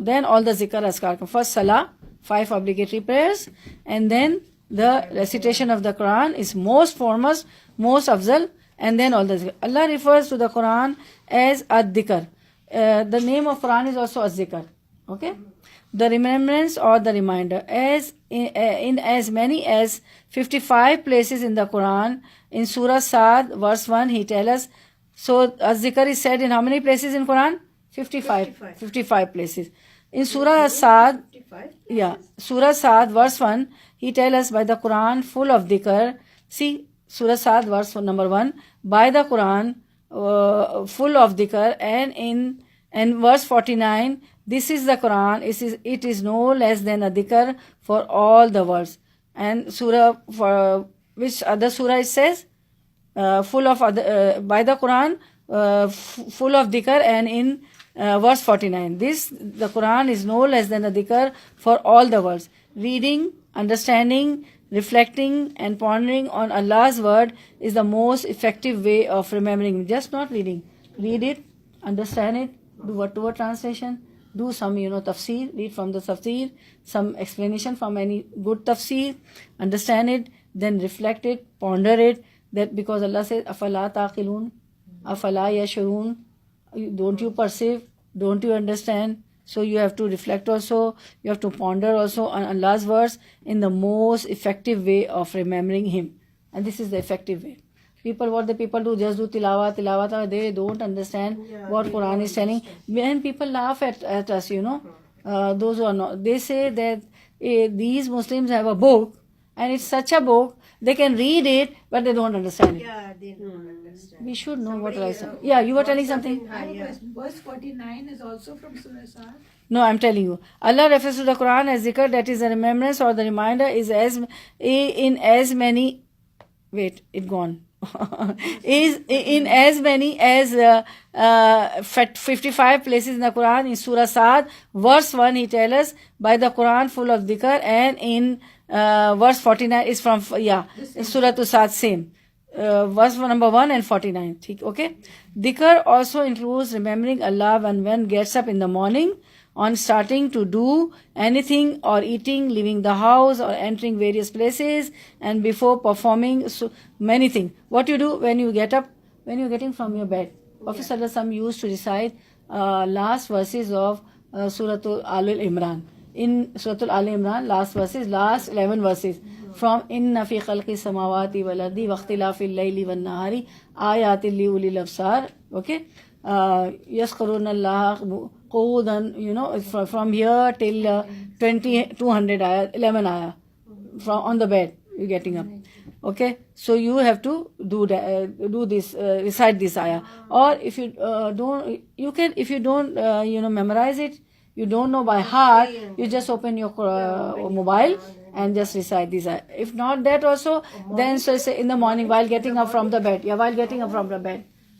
Then all the zikr askar come. First salah, 5 obligatory prayers, and then the recitation of the Quran is most foremost, most afzal, and then all the zikr. Allah refers to the Quran as ad-dhikr. The name of Quran is also az-zikr. Okay? The remembrance or the reminder. As in as many as 55 places in the Quran, in Surah Sad, verse 1, he tells us, so az-zikr is said in how many places in Quran? 55 places. In Surah Sad, Surah Sad, verse 1, he tells us by the Quran full of dhikr. See, Surah Sad, verse number 1, by the Quran full of dhikr, and verse 49, this is the Quran, it is no less than a dhikr for all the worlds. And surah, for which other surah it says, full of other, by the Quran, full of dhikr, and in verse 49, the Quran is no less than a dhikr for all the worlds. Reading, understanding, reflecting and pondering on Allah's word is the most effective way of remembering. Just not reading. Read it, understand it, do word translation, do some, tafsir, read from the tafsir, some explanation from any good tafsir, understand it, then reflect it, ponder it, that because Allah says, afala taqilun, afala yashurun, don't you perceive, don't you understand? So you have to reflect also, you have to ponder also on Allah's words in the most effective way of remembering Him. And this is the effective way. What the people do, just do tilawat, they don't understand what Quran is telling. When people laugh at us, those who are not, they say that these Muslims have a book, and it's such a book, they can read it, but they don't understand it. Yeah, they don't understand. We should know what I said. Yeah, you were telling something? Verse 49 is also from Surah Sad. No, I'm telling you. Allah refers to the Quran as zikr, that is a remembrance or the reminder, is in as many as 55 places in the Quran. In Surah Sad, verse 1, he tells us, by the Quran full of dhikr, and in verse 49 is from, Surah Sad, same. Verse number 1 and 49. Okay? Dhikr also includes remembering Allah when one gets up in the morning, on starting to do anything or eating, leaving the house or entering various places, and before performing many things. What you do when you get up, when you're getting from your bed. Prophet ﷺ used to recite last verses of Surah Al-Imran. In Surah Al-Imran, last 11 verses. From Inna fi khalqi samawati wal ardi wa ikhtilafil layli wan nahari ayatil li ulil absar. Okay? Yasquruna Allah qudan, from here till 200 ayah, 11 ayah, from on the bed you're getting up. Okay, so you have to do this, recite this ayah. Or if you don't, you can, if you don't memorize it, you don't know by heart, you just open your mobile and just recite this ayah. If not that also, then so say in the morning while getting up from the bed,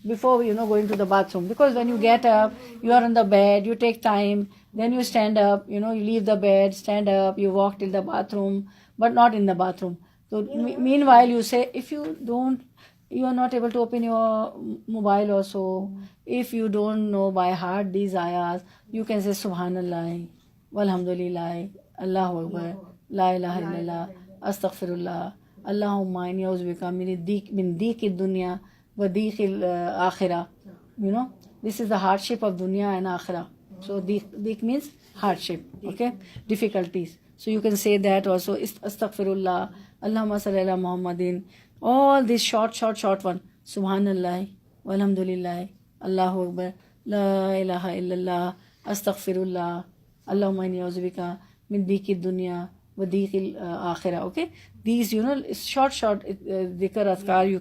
before going to the bathroom, because when you get up, you are on the bed, you take time, then you stand up, you leave the bed, stand up, you walk till the bathroom, but not in the bathroom. So meanwhile you say, if you are not able to open your mobile also, if you don't know by heart these ayahs, you can say Subhanallah, Walhamdulillah, Allahu Akbar, La ilaha illallah, Astaghfirullah, Allahumma inni a'udhu min dhiqi dunya wa dhiqi akhirah. This is the hardship of dunya and akhirah. So dhiq means hardship, okay, difficulties. So you can say that also, Astaghfirullah, Allahumma salli ala Muhammadin, all this short one, Subhanallah, Walhamdulillah, Allahu Akbar, La ilaha illallah, Astaghfirullah, Allahumma inni a'udhu min dhiqi dunya wa dhiqi akhirah. Okay, these short dhikr azkar you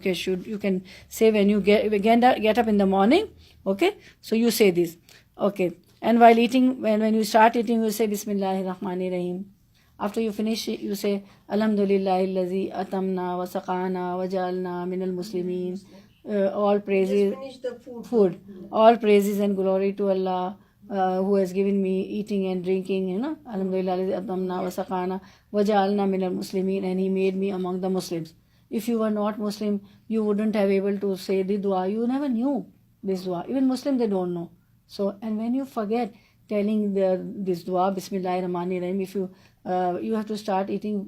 can say when you get up in the morning. Okay, so you say this. Okay, and while eating, when you start eating, you say Bismillahir Rahmanir Rahim. After you finish, you say Alhamdulillahi allazi atamna wa saqana wa ja'alna minal muslimin. All praises, food. All praises and glory to Allah, who has given me eating and drinking. Alhamdulillah allazi atamna wa saqana wa ja'alna minal muslimin, and He made me among the Muslims. If you were not Muslim, you wouldn't have able to say the dua. You never knew this dua. Even Muslim, they don't know. So, and when you forget telling this dua, Bismillahir Rahmanir Rahim, if you have to start eating,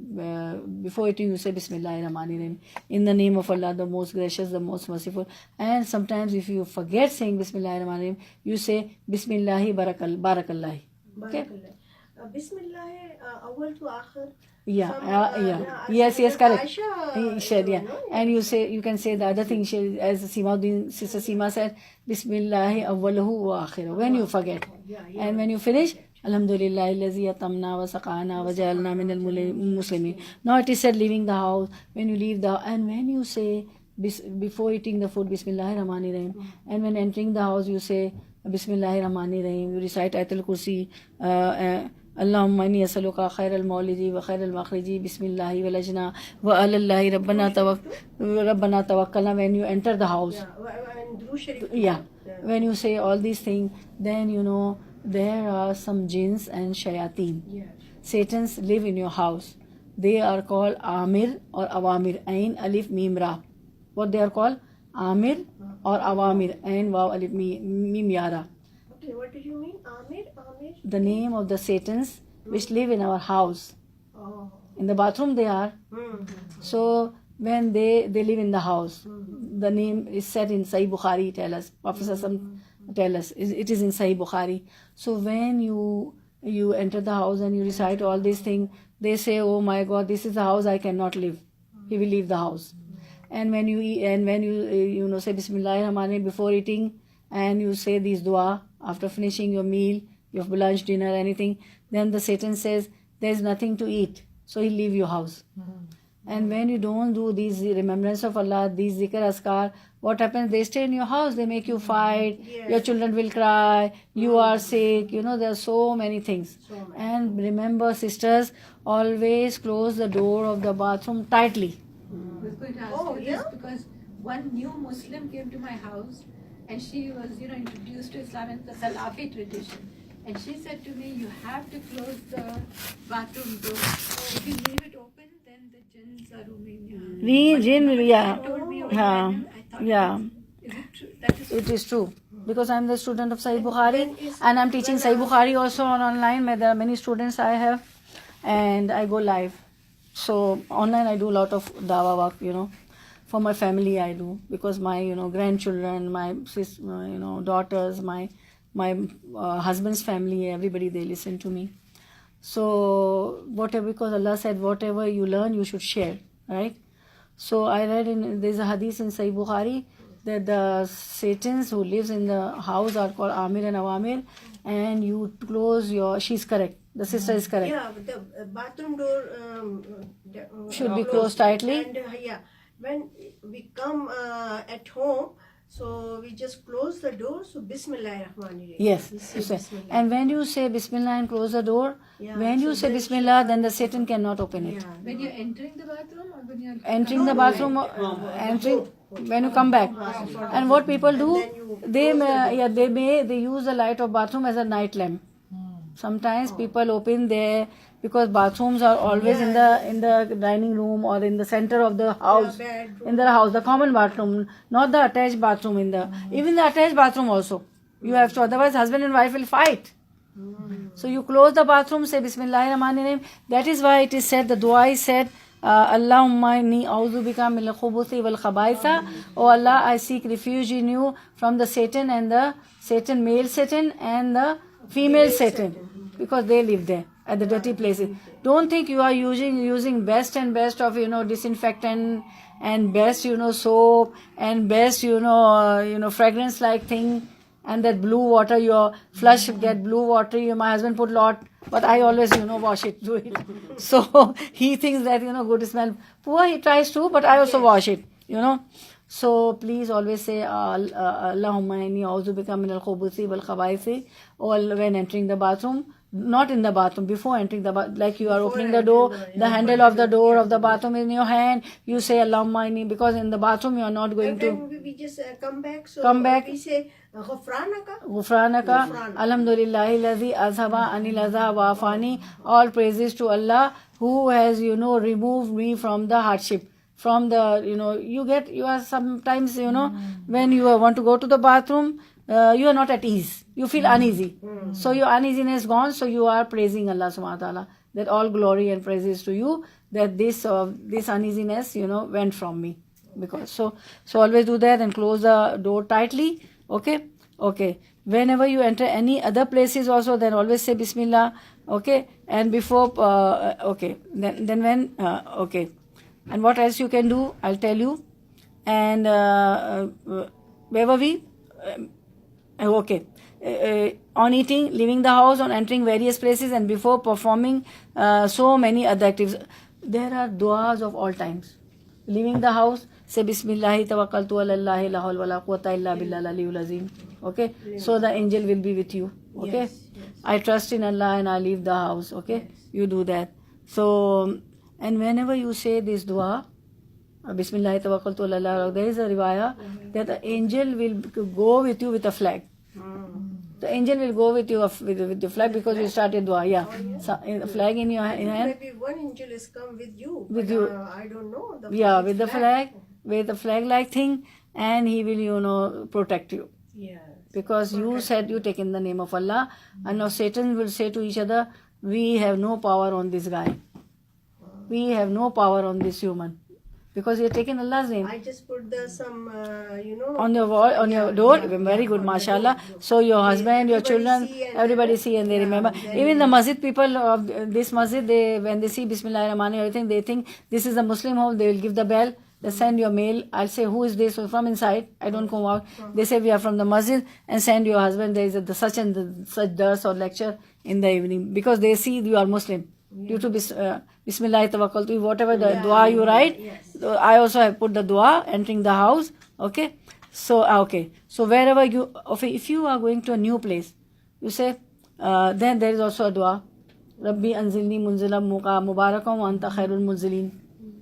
before eating you say Bismillahir Rahmanir Rahim, in the name of Allah, the most gracious, the most merciful. And sometimes if you forget saying Bismillahir Rahmanir Rahim, you say Bismillahi Barakallah. Okay? Bismillah, awal to akhir. Yes, correct. He said, and you can say the other thing, as Sister Seema said, Bismillahi awwaluhu wa akhiruhu, when you forget. And when you finish, Alhamdulillah allazi atamna wa saqana wa ja'alna minal muslimin. Now it is said leaving the house, when you leave and when you say before eating the food, Bismillahirrahmanirrahim. And when entering the house, you say Bismillahirrahmanirrahim. You recite Ayatul Kursi. Allahumma inni as'aluka khairal mawlidi wa khairal makhriji bismillahi walajna wa alallahi rabbana tawakkalna. When you enter the house, And Durood Sharif. when you say all these things, then you know there are some jinns and shayateen. Satans live in your house. They are called Amir or Awamir. Ain Alif Mim Ra. What they are called? Amir or Awamir. Ain Waw Alif Mim Yara. Okay, what did you mean? Amir? The name of the Satans which live in our house. Oh. In the bathroom they are. So when they live in the house, the name is said in Sahih Bukhaari, tell us. Prophet tell us. It is in Sahih Bukhaari. So when you enter the house and you recite all these things, they say, oh my God, this is the house I cannot live. He will leave the house. And when you eat, and when you know say Bismillahirrahmanirrahim before eating, and you say these dua after finishing your meal, your lunch, dinner, anything, then the Satan says there is nothing to eat, so he'll leave your house. And when you don't do these remembrance of Allah, these zikr askar, what happens? They stay in your house, they make you fight, your children will cry, you are sick, there are so many things. And remember, sisters, always close the door of the bathroom tightly. I was going to ask you this because one new Muslim came to my house and she was, introduced to Islam in the Salafi tradition. And she said to me, you have to close the bathroom door. If you leave it open, then the jinns are roaming. Is it true? That is It is true. Because I am the student of Sahih Bukhari and I am teaching Sahih Bukhari also online. There are many students I have and I go live. So online I do a lot of dawa work, for my family I do, because my grandchildren, my daughters, my husband's family, everybody, they listen to me. So because Allah said whatever you learn you should share, right? So I read there's a hadith in Sahih Bukhari that the Satans who lives in the house are called Amir and Awamir, and you close she's correct, the sister is correct. Yeah, but the bathroom door Should be closed tightly. And when we come at home, so we just close the door. So Bismillahirrahmanirrahim. Yes. We say You say. Bismillah. And when you say Bismillah and close the door, when so you say then Bismillah, then the Satan cannot open it. when you're entering the bathroom or when you're Entering the bathroom, when you come back. And what people do, they use the light of bathroom as a night lamp. Sometimes people open there, because bathrooms are always in the dining room or in the center of the house, in the house, the common bathroom, not the attached bathroom. Even the attached bathroom also you have to, otherwise husband and wife will fight. So you close the bathroom, say Bismillahirrahmanirrahim. That is why it is said, the dua is said, Allahumma inni a'udhu bika min al-khubuthi wal khabaitha. Oh Allah, I seek refuge in you from the Satan and the Satan, male Satan and the female Satan, because they live there at the dirty places. Don't think you are using best and best of disinfectant and best soap and best fragrance like thing, and that blue water, your flush get blue water. My husband put lot, but I always wash it, do it. So he thinks that good smell. Poor, he tries to, but I also wash it. So please always say Allahumma inni a'udhu bika min al-khubuthi wal khabaithi, or when entering the bathroom. Not in the bathroom, before entering the bathroom, like you are opening the door, the handle of the door of the bathroom is in your hand, you say Allahumma inni, because in the bathroom you are not going to. We just come back. So Come back. We say Ghufranaka. Ghufranaka, Alhamdulillahi lazi azhaba anil adha wa afani. All praises to Allah who has removed me from the hardship, from the you are sometimes when you want to go to the bathroom, you are not at ease, you feel uneasy. So your uneasiness gone, so you are praising Allah subhanahu wa ta'ala, that all glory and praises to you, that this uneasiness went from me. Because so always do that and close the door tightly. Okay. Whenever you enter any other places also, then always say Bismillah. Okay. And before then when and what else you can do, I'll tell you. And where were we? On eating, leaving the house, on entering various places, and before performing so many other activities. There are du'as of all times. leaving the house, say Bismillahi tawakkaltu ala Allahi la hawla wala quwwata illa billahi al-aliyyil azim. Okay, so the angel will be with you. Okay, I trust in Allah and I leave the house. Okay, you do that. So, and whenever you say this dua, Bismillahi tawakkaltu ala Allah, there is a riwayah that the angel will go with you with a flag. The angel will go with you with the flag because you started dua. Yeah, so, a flag in your hand. Maybe one angel has come with you. With but, you. I don't know. With the flag, with the flag-like thing, and he will, protect you. Yes. Because you said you take in the name of Allah, and now Satan will say to each other, we have no power on this guy. We have no power on this human. Because you have taken Allah's name. I just put some, On your wall, on your door. Very good, mashallah. So your husband, your children, everybody see and they remember. Even the masjid people of this masjid, when they see Bismillah Rahman everything, they think this is a Muslim home. They will give the bell. They send your mail. I'll say, who is this? From inside. I don't come out. They say, we are from the masjid, and send your husband. There is such and such dars or lecture in the evening. Because they see you are Muslim. Due to Bismillah tawakkaltu, whatever the dua you write, I also have put the dua entering the house. Okay, so wherever if you are going to a new place, you say, then there is also a dua, Rabbi anzilni munzilam mubarakam wa anta khairul munzilin.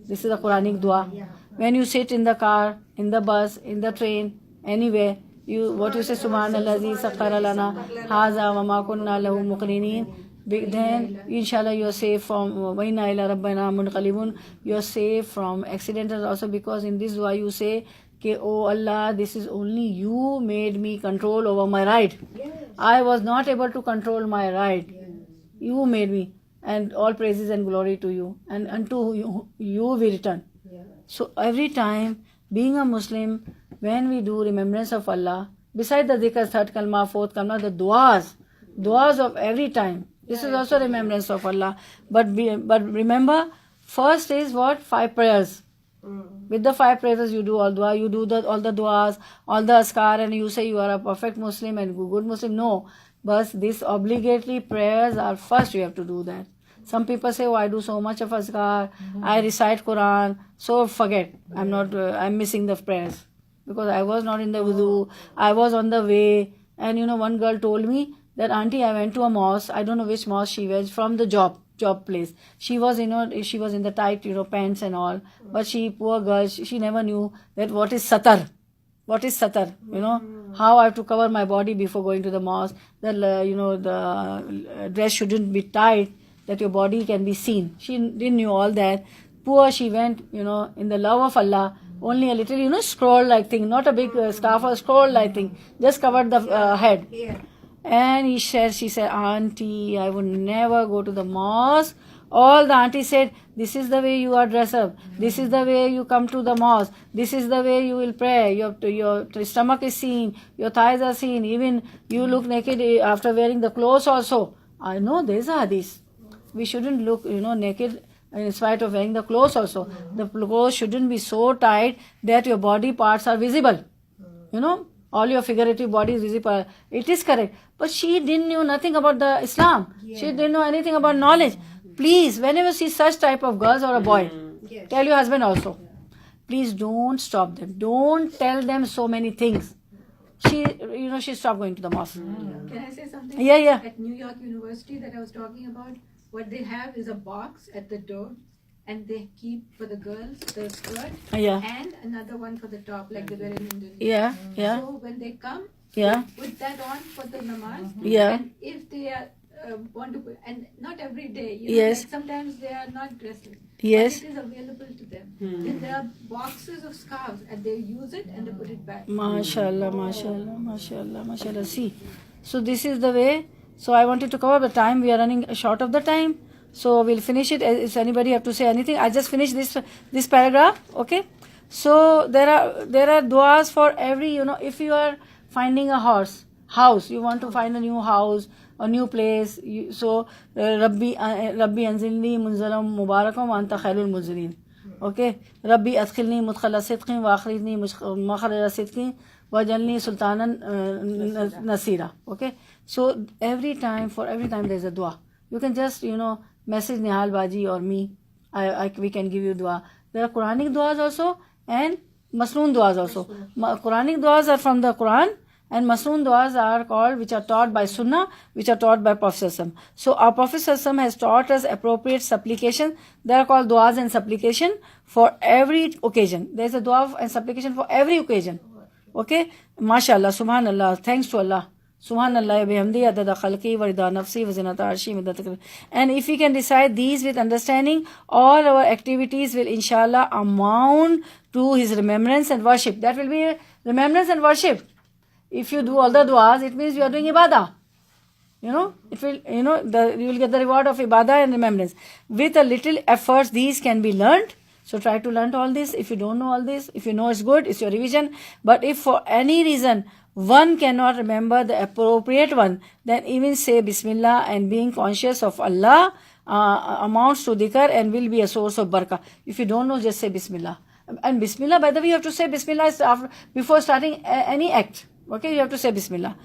This is a Quranic dua. When you sit in the car, in the bus, in the train, anywhere, what you say, Subhanallazi sakhkhara lana haza wa ma kunna lahu muqrinin. Then inshallah you are safe from waina ila rabbana munqalibun. You are safe from accidents also, because in this dua you say, oh Allah, this is only you made me control over my ride. I was not able to control my ride. You made me, and all praises and glory to you, and unto you we return. So every time, being a Muslim, when we do remembrance of Allah, beside the dhikr, third kalma, fourth kalma, the duas of every time. This is also remembrance of Allah. But remember, first is what? 5 prayers. With the 5 prayers you do all dua, you do all the duas, all the askar, and you say you are a perfect Muslim and good Muslim. No, but this obligatory prayers are first, you have to do that. Some people say, oh, I do so much of askar, I recite Quran, so forget, I'm missing the prayers. Because I was not in the wudu, I was on the way, and one girl told me that, auntie, I went to a mosque, I don't know which mosque she was, from the job place. She was, she was in the tight, pants and all, but poor girl, she never knew that what is satar. What is satar? How I have to cover my body before going to the mosque. The dress shouldn't be tight, that your body can be seen. She didn't know all that. Poor, she went, in the love of Allah, only a little, scroll-like thing, not a big scarf or scroll-like thing, just covered the head. And she said, auntie, I would never go to the mosque. All the aunties said, this is the way you are dressed up. This is the way you come to the mosque. This is the way you will pray. Your stomach is seen. Your thighs are seen. Even you look naked after wearing the clothes also. I know there is a hadith. We shouldn't look, naked in spite of wearing the clothes also. The clothes shouldn't be so tight that your body parts are visible. All your figurative body is visible. It is correct. But she didn't know nothing about the Islam. She didn't know anything about knowledge. Please, whenever you see such type of girls or a boy, tell your husband also. Please don't stop them. Don't tell them so many things. She stopped going to the mosque. Can I say something? Yeah. At New York University that I was talking about, what they have is a box at the door, and they keep for the girls the skirt and another one for the top, like they wear in Indonesia. So when they come, they put that on for the namaz. And if they are want to put, and not every day, like sometimes they are not dressed, but it is available to them. Then there are boxes of scarves, and they use it and they put it back. MashaAllah, MashaAllah, MashaAllah, MashaAllah. See, so this is the way. So I wanted to cover the time. We are running short of the time. So we'll finish it. If anybody have to say anything, I just finished this paragraph. Okay. So there are duas for every, if you are finding a house, you want to find a new house, a new place. So Rabbi anzilni munzalam mubarakam wa anta khairul munzilin. Okay. Rabbi adkhilni mudkhala sidqin wa akhrijni makhraja sidqin wa jalni sultanan nasira. Okay. So for every time there is a dua. You can just, message Nihal Baji or me. We can give you dua. There are Quranic du'as also and Masnoon du'as also. Quranic du'as are from the Quran, and Masnoon du'as are called, which are taught by Sunnah, which are taught by Prophet ﷺ. So our Prophet ﷺ has taught us appropriate supplication. They are called du'as and supplication for every occasion. There is a du'a and supplication for every occasion. Okay? MashaAllah, Subhanallah, thanks to Allah. Subhanallah, bihamdi, adada khalqi, warida nafsi, wazinata arshi, middat. And if we can decide these with understanding, all our activities will inshallah amount to His remembrance and worship. That will be remembrance and worship. If you do all the du'as, it means you are doing ibadah. You know, it will, you will get the reward of ibadah and remembrance. With a little efforts, these can be learned. So try to learn all this. If you don't know all this, if you know it's good, it's your revision. But if for any reason one cannot remember the appropriate one, then even say Bismillah and being conscious of Allah amounts to dhikr and will be a source of barakah. If you don't know, just say Bismillah. And Bismillah, by the way, you have to say Bismillah before starting any act. Okay, you have to say Bismillah.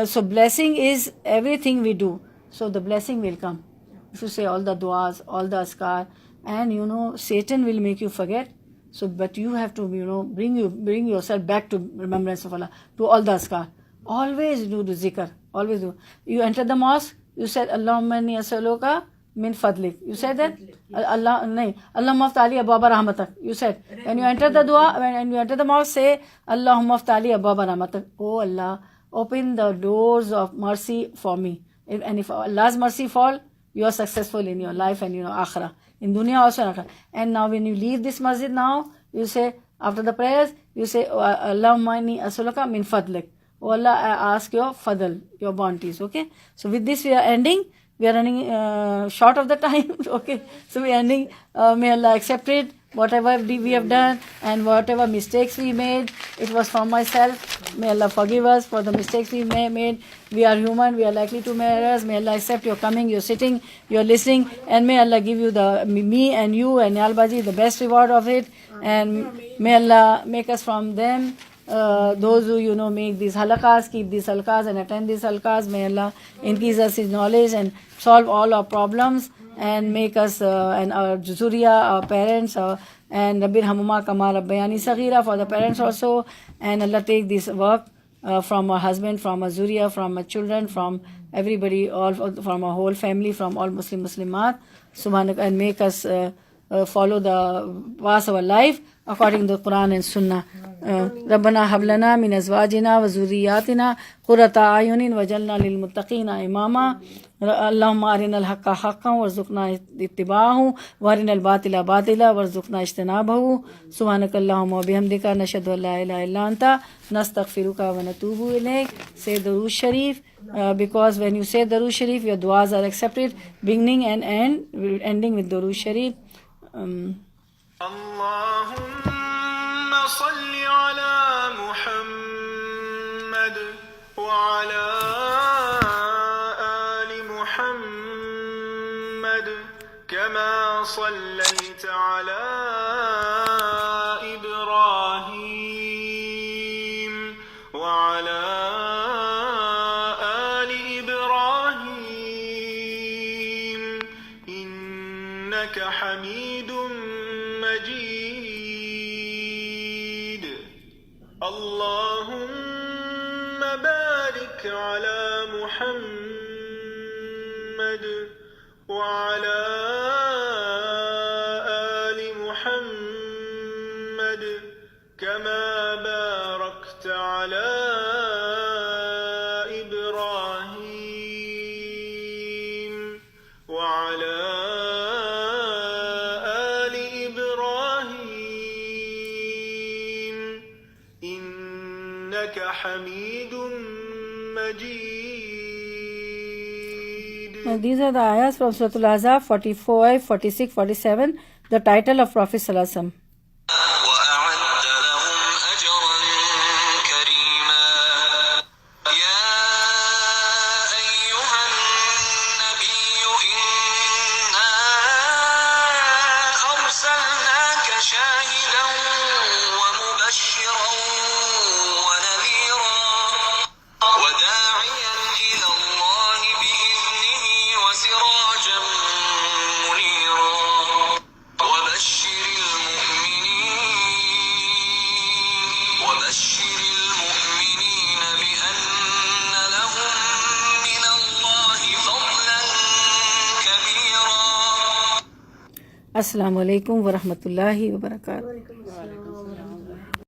So blessing is everything we do. So the blessing will come. If you say all the du'as, all the askar, and Satan will make you forget. So, but you have to, bring yourself back to remembrance of Allah, to all the askar. Always do the zikr. Always do. You enter the mosque, you said, Allahumma inni as'aluka min fadlik. You said that? Allahumma aftali abwaba rahmatak. You said. When you enter the dua, when you enter the mosque, say, Allahumma aftali abwaba rahmatak. Oh Allah, open the doors of mercy for me. And if Allah's mercy fall, you are successful in your life and akhirah. In dunya also and akhirah. And now when you leave this masjid now, you say, after the prayers, you say, Allahumma inni as'aluka min fadlik. Oh Allah, I ask your fadl, your bounties. Okay. So with this we are ending. We are running short of the time. Okay. So we are ending. May Allah accept it. Whatever we have done and whatever mistakes we made, it was from myself. May Allah forgive us for the mistakes we made. We are human. We are likely to make errors. May Allah accept your coming, your sitting, your listening, and may Allah give you me and you and Yalbaji the best reward of it. And may Allah make us from them. Those who make these halaqas, keep these halaqas and attend these halaqas. May Allah increase us His knowledge and solve all our problems and make us and our zuriya, our parents, and Rabbir Hamuma Kama Rabbayani Saghira for the parents also. And Allah take this work from our husband, from our zuriya, from our children, from everybody, all from our whole family, from all Muslimat, Subhanak, and make us follow the path of our life according to the Quran and Sunnah. Rabbana hablana min azwajina wa zurriyatina qurrata ayunin wajalna lil muttaqina imama. Allahumma arinal haqqa haqqan warzuqna ittiba'ahu wa arinal batila batila warzuqna ijtinabahu. Subhanakallahumma wa bihamdika nashhadu an la ilaha illa anta nastaghfiruka wa natubu ilayk. Say Durood Sharif, because when you say Durood Sharif, your du'as are accepted, beginning and ending with Durood Sharif. اللهم صل على محمد وعلى آل محمد كما صليت على إبراهيم وعلى آل إبراهيم إنك حميد مجيد. اللهم بارك على محمد وعلى آل محمد كما باركت على إبراهيم وعلى حميد مجيد. Now these are the ayahs from Surah Al-Ahzab 44, 46, 47, the title of Prophet Sallallahu Alaihi Wasallam. وأعد لهم أجرا كريما. يا أيها النبي إنا أرسلناك شاهدا ومبشرا وداعيا إلى الله بإذنه وسراجا منيرا وبشر المؤمنين अस्सलामु अलैकुम व रहमतुल्लाहि व बरकातहू। Walaikum assalam.